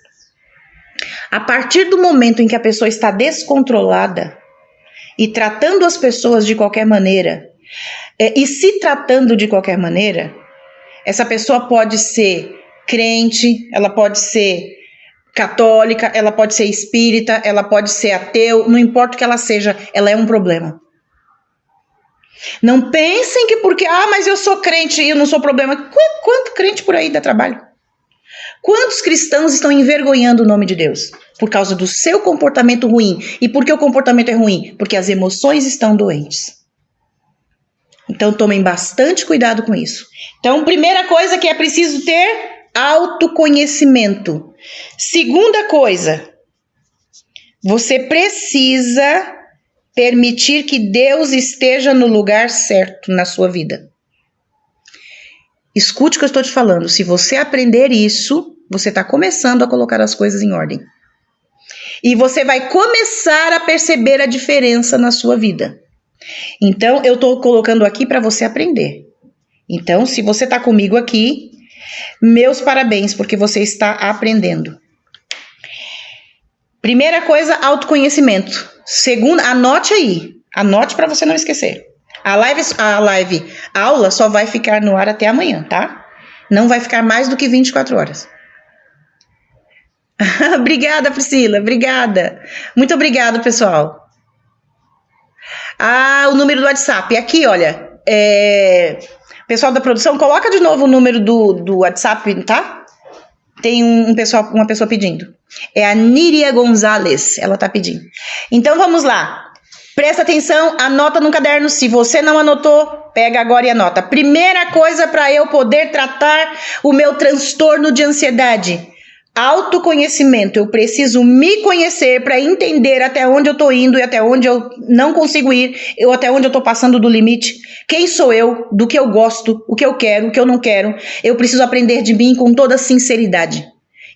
A partir do momento em que a pessoa está descontrolada e tratando as pessoas de qualquer maneira, e se tratando de qualquer maneira, essa pessoa pode ser crente, ela pode ser católica, ela pode ser espírita, ela pode ser ateu, não importa o que ela seja, ela é um problema. Não pensem que porque, mas eu sou crente e eu não sou problema. Quanto crente por aí dá trabalho? Quantos cristãos estão envergonhando o nome de Deus? Por causa do seu comportamento ruim. E por que o comportamento é ruim? Porque as emoções estão doentes. Então, tomem bastante cuidado com isso. Então, primeira coisa que é preciso ter, autoconhecimento. Segunda coisa, você precisa permitir que Deus esteja no lugar certo na sua vida. Escute o que eu estou te falando. Se você aprender isso, você está começando a colocar as coisas em ordem. E você vai começar a perceber a diferença na sua vida. Então, eu estou colocando aqui para você aprender. Então, se você está comigo aqui, meus parabéns, porque você está aprendendo. Primeira coisa, autoconhecimento. Segunda, anote aí. Anote para você não esquecer. A aula só vai ficar no ar até amanhã, tá? Não vai ficar mais do que 24 horas. Obrigada, Priscila. Obrigada. Muito obrigada, pessoal. O número do WhatsApp. Aqui, olha. Pessoal da produção, coloca de novo o número do WhatsApp, tá? Tem uma pessoa pedindo. É a Níria Gonzalez. Ela tá pedindo. Então, vamos lá. Presta atenção, anota no caderno. Se você não anotou, pega agora e anota. Primeira coisa para eu poder tratar o meu transtorno de ansiedade. Autoconhecimento. Eu preciso me conhecer para entender até onde eu estou indo e até onde eu não consigo ir, ou até onde eu estou passando do limite. Quem sou eu, do que eu gosto, o que eu quero, o que eu não quero. Eu preciso aprender de mim com toda sinceridade.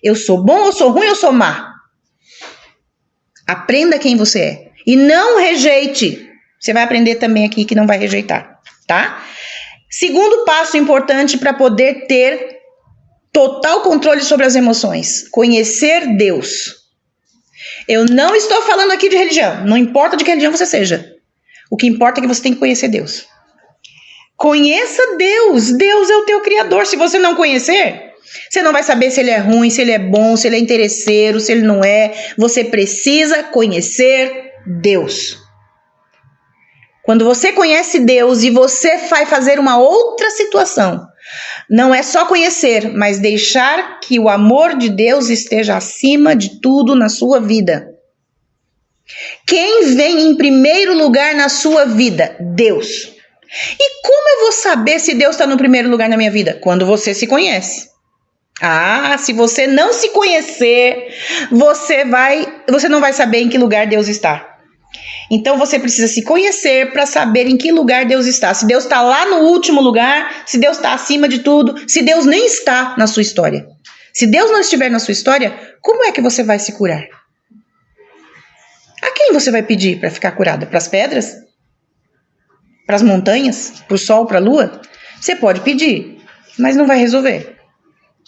Eu sou bom ou sou ruim ou sou má? Aprenda quem você é. E não rejeite. Você vai aprender também aqui que não vai rejeitar, tá? Segundo passo importante para poder ter Total controle sobre as emoções. Conhecer Deus. Eu não estou falando aqui de religião. Não importa de que religião você seja. O que importa é que você tem que conhecer Deus. Conheça Deus. Deus é o teu criador. Se você não conhecer, você não vai saber se ele é ruim, se ele é bom, se ele é interesseiro, se ele não é. Você precisa conhecer Deus. Quando você conhece Deus e você vai fazer uma outra situação, não é só conhecer, mas deixar que o amor de Deus esteja acima de tudo na sua vida. Quem vem em primeiro lugar na sua vida? Deus. E como eu vou saber se Deus está no primeiro lugar na minha vida? Quando você se conhece. Se você não se conhecer, você não vai saber em que lugar Deus está. Então você precisa se conhecer para saber em que lugar Deus está. Se Deus está lá no último lugar, se Deus está acima de tudo, se Deus nem está na sua história. Se Deus não estiver na sua história, como é que você vai se curar? A quem você vai pedir para ficar curada? Para as pedras? Para as montanhas? Para o sol? Para a lua? Você pode pedir, mas não vai resolver.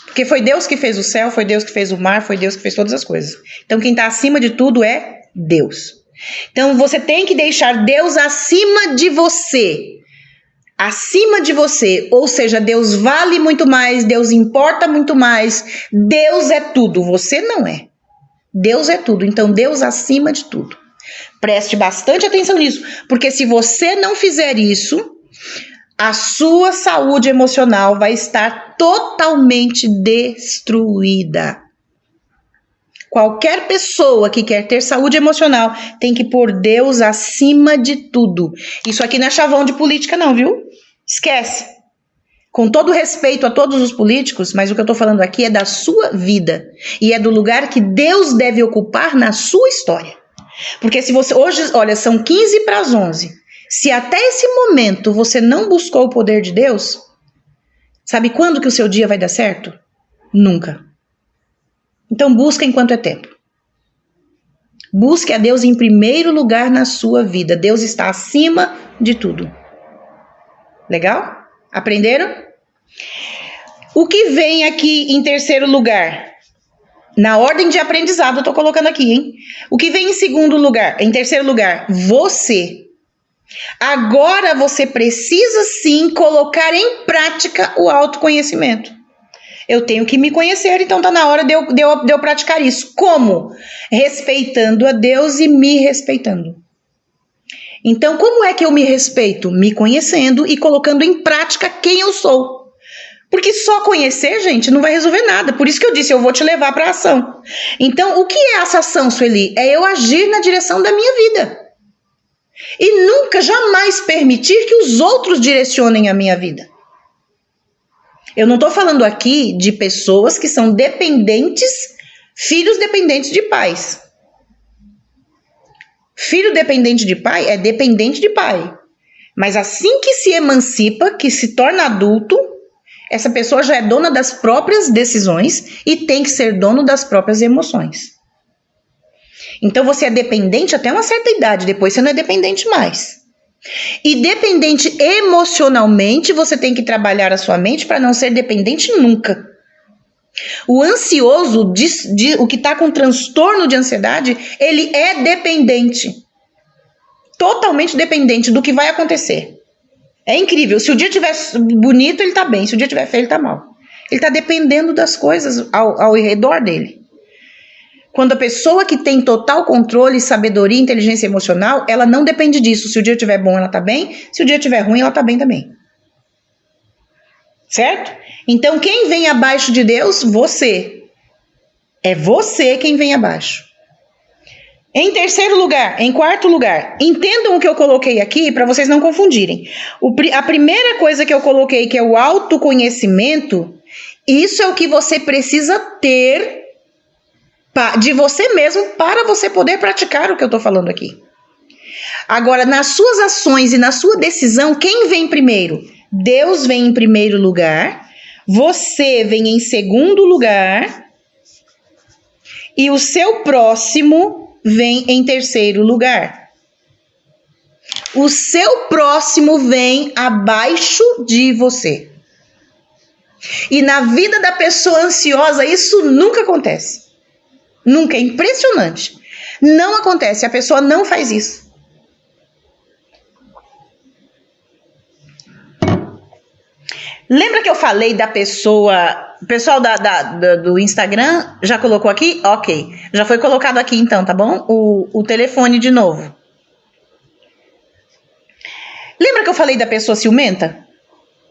Porque foi Deus que fez o céu, foi Deus que fez o mar, foi Deus que fez todas as coisas. Então quem está acima de tudo é Deus. Então você tem que deixar Deus acima de você. Acima de você. Ou seja, Deus vale muito mais, Deus importa muito mais. Deus é tudo, você não é. Deus é tudo, então Deus acima de tudo. Preste bastante atenção nisso, porque se você não fizer isso, a sua saúde emocional vai estar totalmente destruída. Qualquer pessoa que quer ter saúde emocional tem que pôr Deus acima de tudo. Isso aqui não é chavão de política não, viu? Esquece. Com todo respeito a todos os políticos, mas o que eu estou falando aqui é da sua vida. E é do lugar que Deus deve ocupar na sua história. Porque se você... Hoje, olha, são 15 para as 11. Se até esse momento você não buscou o poder de Deus, sabe quando que o seu dia vai dar certo? Nunca. Então busca enquanto é tempo. Busque a Deus em primeiro lugar na sua vida. Deus está acima de tudo. Legal? Aprenderam? O que vem aqui em terceiro lugar? Na ordem de aprendizado, eu estou colocando aqui, hein? O que vem em segundo lugar? Em terceiro lugar, você. Agora você precisa sim colocar em prática o autoconhecimento. Eu tenho que me conhecer, então está na hora de eu praticar isso. Como? Respeitando a Deus e me respeitando. Então, como é que eu me respeito? Me conhecendo e colocando em prática quem eu sou. Porque só conhecer, gente, não vai resolver nada. Por isso que eu disse, eu vou te levar para a ação. Então, o que é essa ação, Sueli? É eu agir na direção da minha vida. E nunca, jamais permitir que os outros direcionem a minha vida. Eu não estou falando aqui de pessoas que são dependentes, filhos dependentes de pais. Filho dependente de pai é dependente de pai. Mas assim que se emancipa, que se torna adulto, essa pessoa já é dona das próprias decisões e tem que ser dono das próprias emoções. Então você é dependente até uma certa idade, depois você não é dependente mais. E dependente emocionalmente, você tem que trabalhar a sua mente para não ser dependente nunca. O ansioso, o que está com transtorno de ansiedade, ele é dependente. Totalmente dependente do que vai acontecer. É incrível. Se o dia estiver bonito, ele está bem. Se o dia estiver feio, ele está mal. Ele está dependendo das coisas ao redor dele. Quando a pessoa que tem total controle, sabedoria, inteligência emocional, ela não depende disso. Se o dia estiver bom, ela está bem. Se o dia estiver ruim, ela está bem também. Certo? Então, quem vem abaixo de Deus? Você. É você quem vem abaixo. Em terceiro lugar, em quarto lugar, entendam o que eu coloquei aqui para vocês não confundirem. A primeira coisa que eu coloquei, que é o autoconhecimento, isso é o que você precisa ter de você mesmo para você poder praticar o que eu estou falando aqui. Agora, nas suas ações e na sua decisão, quem vem primeiro? Deus vem em primeiro lugar, você vem em segundo lugar e o seu próximo vem em terceiro lugar. O seu próximo vem abaixo de você. E na vida da pessoa ansiosa, isso nunca acontece. Nunca, é impressionante. Não acontece, a pessoa não faz isso. Lembra que eu falei da pessoa... O pessoal do Instagram já colocou aqui? Ok. Já foi colocado aqui então, tá bom? O telefone de novo. Lembra que eu falei da pessoa ciumenta?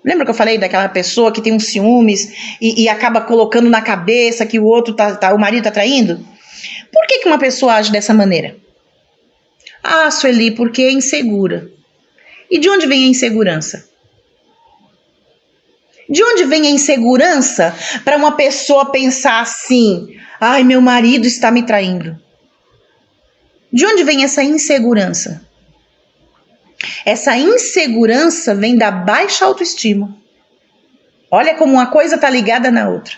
Lembra que eu falei daquela pessoa que tem uns ciúmes e acaba colocando na cabeça que o outro o marido tá traindo? Por que uma pessoa age dessa maneira? Ah, Sueli, porque é insegura. E de onde vem a insegurança? De onde vem a insegurança para uma pessoa pensar assim: ai, meu marido está me traindo? De onde vem essa insegurança? Essa insegurança vem da baixa autoestima. Olha como uma coisa está ligada na outra.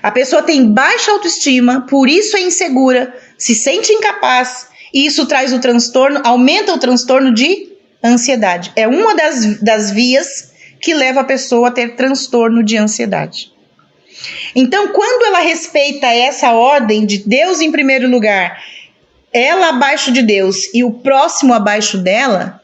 A pessoa tem baixa autoestima, por isso é insegura, se sente incapaz, e isso traz o transtorno, aumenta o transtorno de ansiedade. É uma das vias que leva a pessoa a ter transtorno de ansiedade. Então, quando ela respeita essa ordem de Deus em primeiro lugar, ela abaixo de Deus e o próximo abaixo dela,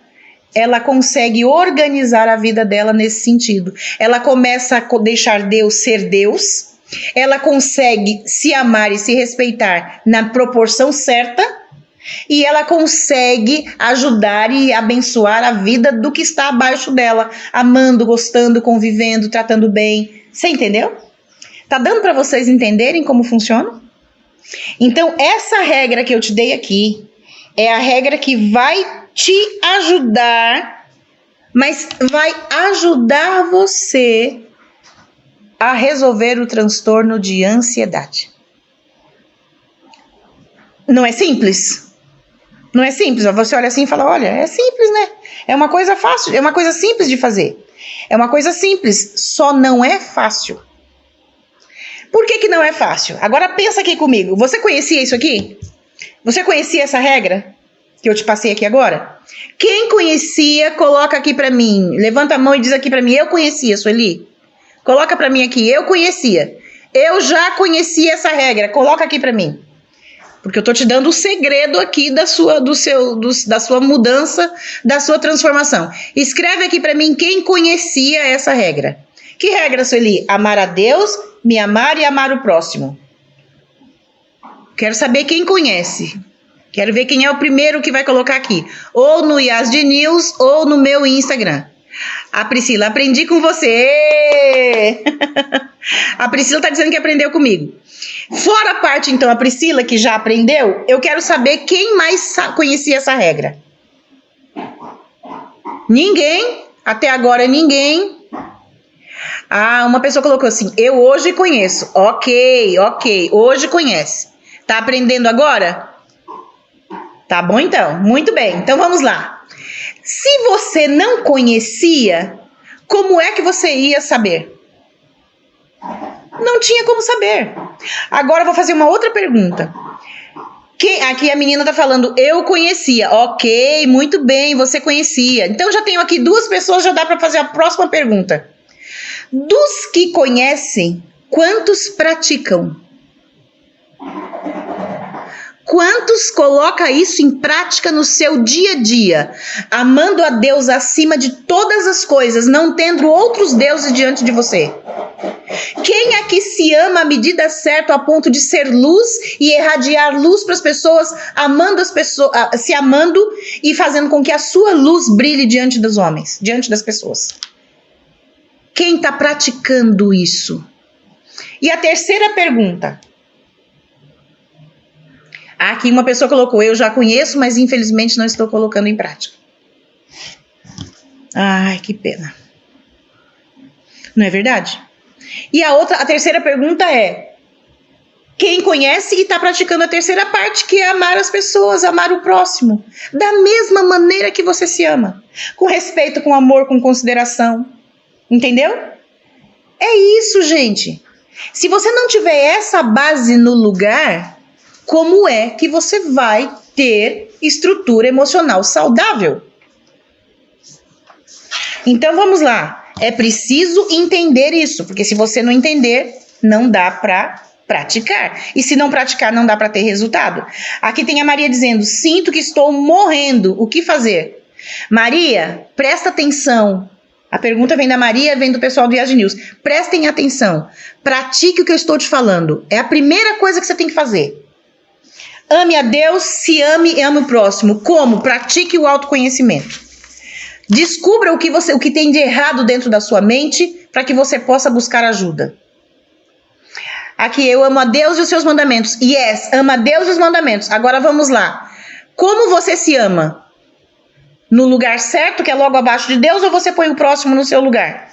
ela consegue organizar a vida dela nesse sentido. Ela começa a deixar Deus ser Deus, ela consegue se amar e se respeitar na proporção certa, e ela consegue ajudar e abençoar a vida do que está abaixo dela, amando, gostando, convivendo, tratando bem. Você entendeu? Tá dando para vocês entenderem como funciona? Então, essa regra que eu te dei aqui é a regra que vai te ajudar, mas vai ajudar você a resolver o transtorno de ansiedade. Não é simples? Não é simples, você olha assim e fala, olha, é simples, né? É uma coisa fácil, é uma coisa simples de fazer. É uma coisa simples, só não é fácil. Por que não é fácil? Agora pensa aqui comigo, você conhecia isso aqui? Você conhecia essa regra que eu te passei aqui agora? Quem conhecia, coloca aqui pra mim, levanta a mão e diz aqui pra mim, eu conhecia, Sueli. Coloca pra mim aqui, eu conhecia. Eu já conhecia essa regra, coloca aqui pra mim. Porque eu tô te dando o segredo aqui da sua mudança, da sua transformação. Escreve aqui para mim quem conhecia essa regra. Que regra, Sueli? Amar a Deus, me amar e amar o próximo. Quero saber quem conhece. Quero ver quem é o primeiro que vai colocar aqui. Ou no Yasd News ou no meu Instagram. A Priscila, aprendi com você. A Priscila tá dizendo que aprendeu comigo. Fora a parte, então, a Priscila, que já aprendeu, eu quero saber quem mais conhecia essa regra. Ninguém? Até agora ninguém. Ah, uma pessoa colocou assim, eu hoje conheço. Ok, hoje conhece. Tá aprendendo agora? Tá bom então, muito bem. Então vamos lá. Se você não conhecia, como é que você ia saber? Não tinha como saber. Agora eu vou fazer uma outra pergunta. Aqui a menina tá falando, eu conhecia. Ok, muito bem, você conhecia. Então já tenho aqui duas pessoas, já dá para fazer a próxima pergunta. Dos que conhecem, quantos praticam? Quantos coloca isso em prática no seu dia a dia, amando a Deus acima de todas as coisas, não tendo outros deuses diante de você? Quem aqui se ama à medida certa a ponto de ser luz e irradiar luz para as pessoas, amando as pessoas, se amando e fazendo com que a sua luz brilhe diante dos homens, diante das pessoas? Quem está praticando isso? E a terceira pergunta. Aqui uma pessoa colocou, eu já conheço, mas infelizmente não estou colocando em prática. Ai, que pena. Não é verdade? E a terceira pergunta é, quem conhece e está praticando a terceira parte, que é amar as pessoas, amar o próximo, da mesma maneira que você se ama, com respeito, com amor, com consideração. Entendeu? É isso, gente. Se você não tiver essa base no lugar, como é que você vai ter estrutura emocional saudável? Então vamos lá. É preciso entender isso, porque se você não entender, não dá para praticar. E se não praticar, não dá para ter resultado. Aqui tem a Maria dizendo: sinto que estou morrendo. O que fazer? Maria, presta atenção. A pergunta vem da Maria, vem do pessoal do IAG News. Prestem atenção. Pratique o que eu estou te falando. É a primeira coisa que você tem que fazer. Ame a Deus, se ame e ame o próximo. Como? Pratique o autoconhecimento. Descubra o que tem de errado dentro da sua mente para que você possa buscar ajuda. Aqui, eu amo a Deus e os seus mandamentos. Yes, ama a Deus e os mandamentos. Agora vamos lá. Como você se ama? No lugar certo, que é logo abaixo de Deus, ou você põe o próximo no seu lugar?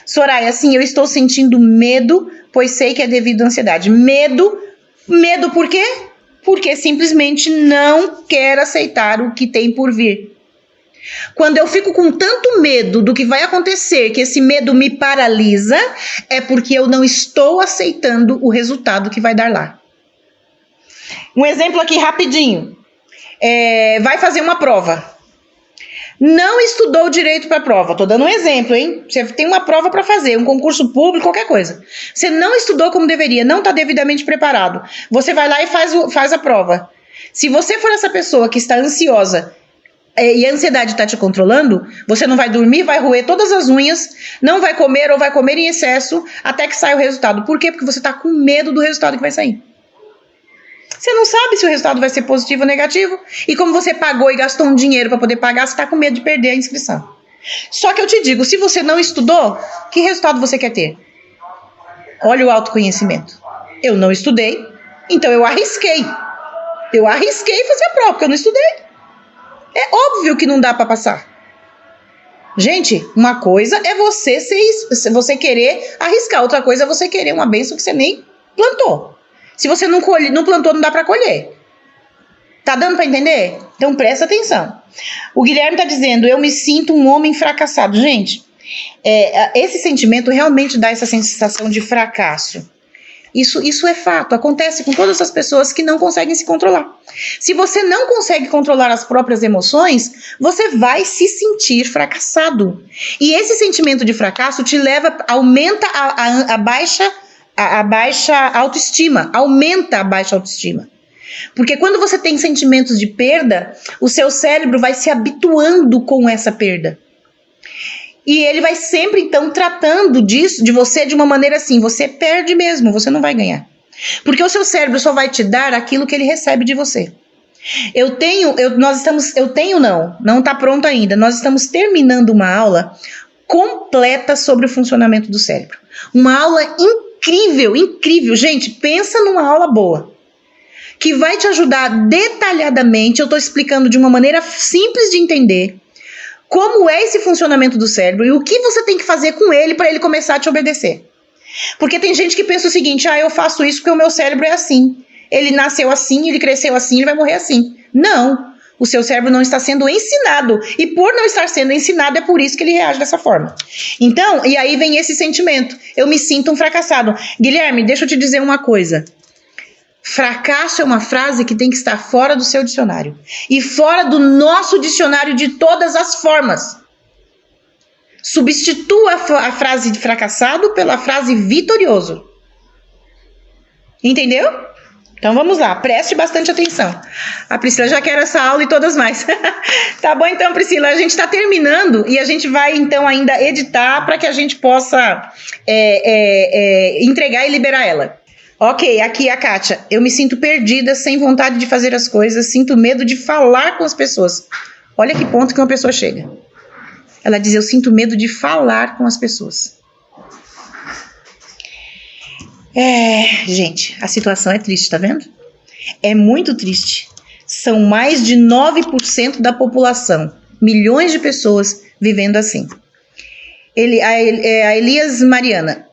Soraya, sim, eu estou sentindo medo, pois sei que é devido à ansiedade. Medo por quê? Porque simplesmente não quer aceitar o que tem por vir. Quando eu fico com tanto medo do que vai acontecer, que esse medo me paralisa, é porque eu não estou aceitando o resultado que vai dar lá. Um exemplo aqui rapidinho. Vai fazer uma prova. Não estudou direito para a prova. Estou dando um exemplo, hein? Você tem uma prova para fazer, um concurso público, qualquer coisa. Você não estudou como deveria, não está devidamente preparado. Você vai lá e faz a prova. Se você for essa pessoa que está ansiosa e a ansiedade está te controlando, você não vai dormir, vai roer todas as unhas, não vai comer ou vai comer em excesso até que saia o resultado. Por quê? Porque você está com medo do resultado que vai sair. Você não sabe se o resultado vai ser positivo ou negativo. E como você pagou e gastou um dinheiro para poder pagar, você está com medo de perder a inscrição. Só que eu te digo, se você não estudou, que resultado você quer ter? Olha o autoconhecimento. Eu não estudei, então eu arrisquei. Eu arrisquei fazer a prova, porque eu não estudei. É óbvio que não dá para passar. Gente, uma coisa é você querer arriscar, outra coisa é você querer uma bênção que você nem plantou. Se você não plantou, não dá para colher. Tá dando para entender? Então presta atenção. O Guilherme tá dizendo: eu me sinto um homem fracassado. Gente, esse sentimento realmente dá essa sensação de fracasso. Isso é fato. Acontece com todas as pessoas que não conseguem se controlar. Se você não consegue controlar as próprias emoções, você vai se sentir fracassado. E esse sentimento de fracasso te leva, aumenta a baixa autoestima, aumenta a baixa autoestima. Porque quando você tem sentimentos de perda, o seu cérebro vai se habituando com essa perda. E ele vai sempre, então, tratando de você de uma maneira assim: você perde mesmo, você não vai ganhar. Porque o seu cérebro só vai te dar aquilo que ele recebe de você. Não está pronto ainda. Nós estamos terminando uma aula completa sobre o funcionamento do cérebro. Uma aula incrível. Gente, pensa numa aula boa, que vai te ajudar detalhadamente. Eu estou explicando de uma maneira simples de entender como é esse funcionamento do cérebro e o que você tem que fazer com ele para ele começar a te obedecer. Porque tem gente que pensa o seguinte: eu faço isso porque o meu cérebro é assim. Ele nasceu assim, ele cresceu assim, ele vai morrer assim. Não. O seu cérebro não está sendo ensinado. E por não estar sendo ensinado, é por isso que ele reage dessa forma. Então, e aí vem esse sentimento: eu me sinto um fracassado. Guilherme, deixa eu te dizer uma coisa. Fracasso é uma frase que tem que estar fora do seu dicionário. E fora do nosso dicionário de todas as formas. Substitua a frase de fracassado pela frase vitorioso. Entendeu? Então vamos lá, preste bastante atenção. A Priscila já quer essa aula e todas mais. Tá bom então, Priscila, a gente está terminando e a gente vai então ainda editar para que a gente possa entregar e liberar ela. Ok, aqui a Kátia: eu me sinto perdida, sem vontade de fazer as coisas, sinto medo de falar com as pessoas. Olha que ponto que uma pessoa chega. Ela diz: eu sinto medo de falar com as pessoas. Gente, a situação é triste, tá vendo? É muito triste. São mais de 9% da população, milhões de pessoas vivendo assim. A Elias Mariana: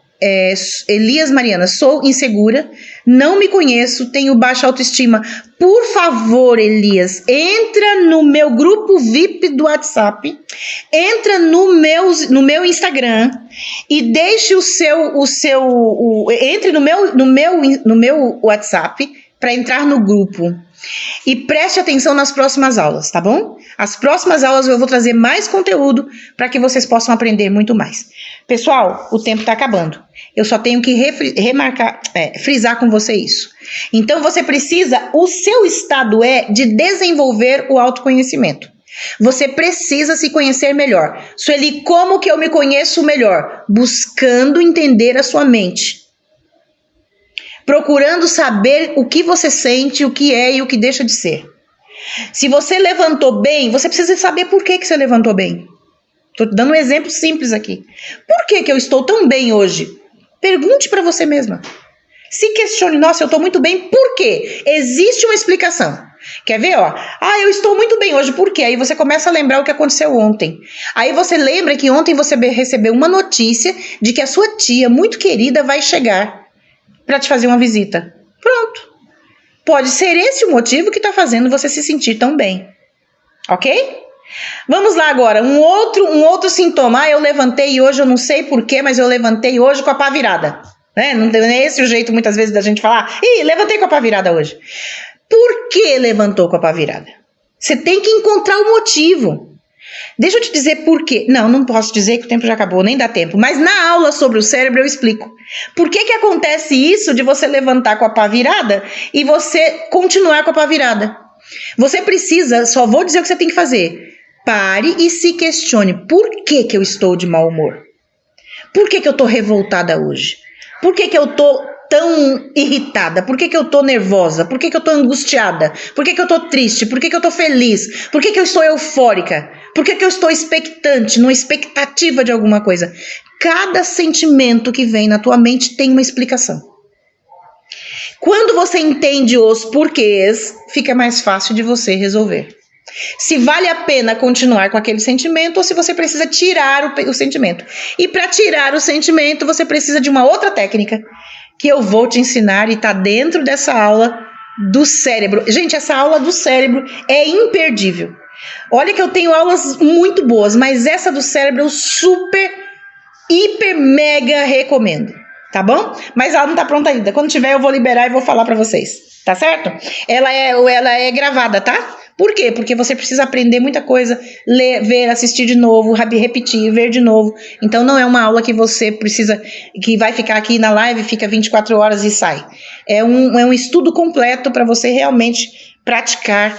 sou insegura, não me conheço, tenho baixa autoestima. Por favor, Elias, entra no meu grupo VIP do WhatsApp, entra no meu Instagram e deixe entre no meu WhatsApp, para entrar no grupo. E preste atenção nas próximas aulas, tá bom? As próximas aulas eu vou trazer mais conteúdo para que vocês possam aprender muito mais. Pessoal, o tempo está acabando. Eu só tenho que frisar com você isso. Então você precisa, o seu estado é de desenvolver o autoconhecimento. Você precisa se conhecer melhor. Sueli, como que eu me conheço melhor? Buscando entender a sua mente. Procurando saber o que você sente, o que é e o que deixa de ser. Se você levantou bem, você precisa saber por que você levantou bem. Estou dando um exemplo simples aqui. Por que eu estou tão bem hoje? Pergunte para você mesma. Se questione, nossa, eu estou muito bem, por quê? Existe uma explicação. Quer ver, ó? Eu estou muito bem hoje, por quê? Aí você começa a lembrar o que aconteceu ontem. Aí você lembra que ontem você recebeu uma notícia de que a sua tia, muito querida, vai chegar para te fazer uma visita. Pronto. Pode ser esse o motivo que está fazendo você se sentir tão bem. Ok? Vamos lá agora. Um outro sintoma. Eu levantei hoje, eu não sei porquê, mas eu levantei hoje com a pá virada. Né? Não é esse o jeito muitas vezes da gente falar. Levantei com a pá virada hoje. Por que levantou com a pá virada? Você tem que encontrar o motivo. Deixa eu te dizer por quê. Não posso dizer que o tempo já acabou, nem dá tempo. Mas na aula sobre o cérebro eu explico. Por que acontece isso de você levantar com a pá virada e você continuar com a pá virada? Você precisa, só vou dizer o que você tem que fazer. Pare e se questione. Por que eu estou de mau humor? Por que eu estou revoltada hoje? Por que eu estou tão irritada? Por que eu estou nervosa? Por que eu estou angustiada? Por que eu estou triste? Por que eu estou feliz? Por que eu estou eufórica? Por que eu estou expectante, numa expectativa de alguma coisa? Cada sentimento que vem na tua mente tem uma explicação. Quando você entende os porquês, fica mais fácil de você resolver. Se vale a pena continuar com aquele sentimento ou se você precisa tirar o sentimento. E para tirar o sentimento, você precisa de uma outra técnica que eu vou te ensinar e está dentro dessa aula do cérebro. Gente, essa aula do cérebro é imperdível. Olha que eu tenho aulas muito boas, mas essa do cérebro eu super, hiper, mega recomendo. Tá bom? Mas ela não tá pronta ainda. Quando tiver eu vou liberar e vou falar pra vocês. Tá certo? Ela é gravada, tá? Por quê? Porque você precisa aprender muita coisa, ler, ver, assistir de novo, repetir, ver de novo. Então não é uma aula que você precisa, que vai ficar aqui na live, fica 24 horas e sai. É um estudo completo para você realmente praticar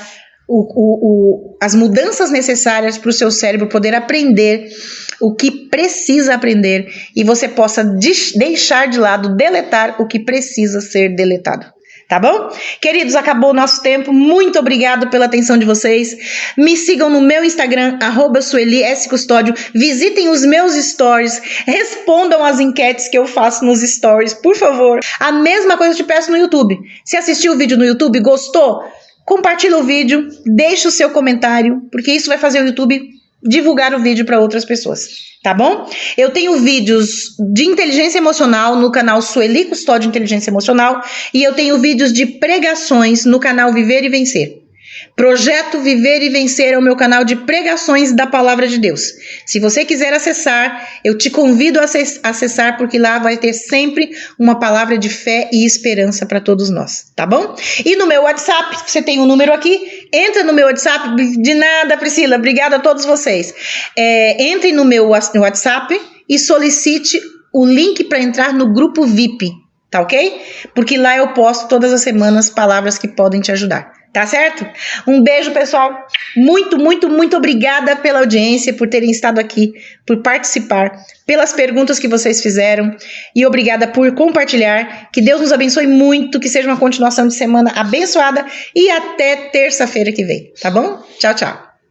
as mudanças necessárias para o seu cérebro poder aprender o que precisa aprender e você possa deixar de lado, deletar o que precisa ser deletado. Tá bom? Queridos, acabou o nosso tempo. Muito obrigado pela atenção de vocês. Me sigam no meu Instagram, @SueliSCustódio. Visitem os meus stories. Respondam as enquetes que eu faço nos stories, por favor. A mesma coisa eu te peço no YouTube. Se assistiu o vídeo no YouTube, gostou? Compartilha o vídeo, deixa o seu comentário, porque isso vai fazer o YouTube divulgar o vídeo para outras pessoas, tá bom? Eu tenho vídeos de inteligência emocional no canal Sueli Custódio Inteligência Emocional e eu tenho vídeos de pregações no canal Viver e Vencer. Projeto Viver e Vencer é o meu canal de pregações da Palavra de Deus. Se você quiser acessar, eu te convido a acessar, porque lá vai ter sempre uma palavra de fé e esperança para todos nós, tá bom? E no meu WhatsApp, você tem um número aqui, entra no meu WhatsApp, de nada, Priscila, obrigada a todos vocês. Entre no meu WhatsApp e solicite o link para entrar no grupo VIP, tá ok? Porque lá eu posto todas as semanas palavras que podem te ajudar. Tá certo? Um beijo, pessoal. Muito, muito, muito obrigada pela audiência, por terem estado aqui, por participar, pelas perguntas que vocês fizeram e obrigada por compartilhar. Que Deus nos abençoe muito, que seja uma continuação de semana abençoada e até terça-feira que vem, tá bom? Tchau, tchau.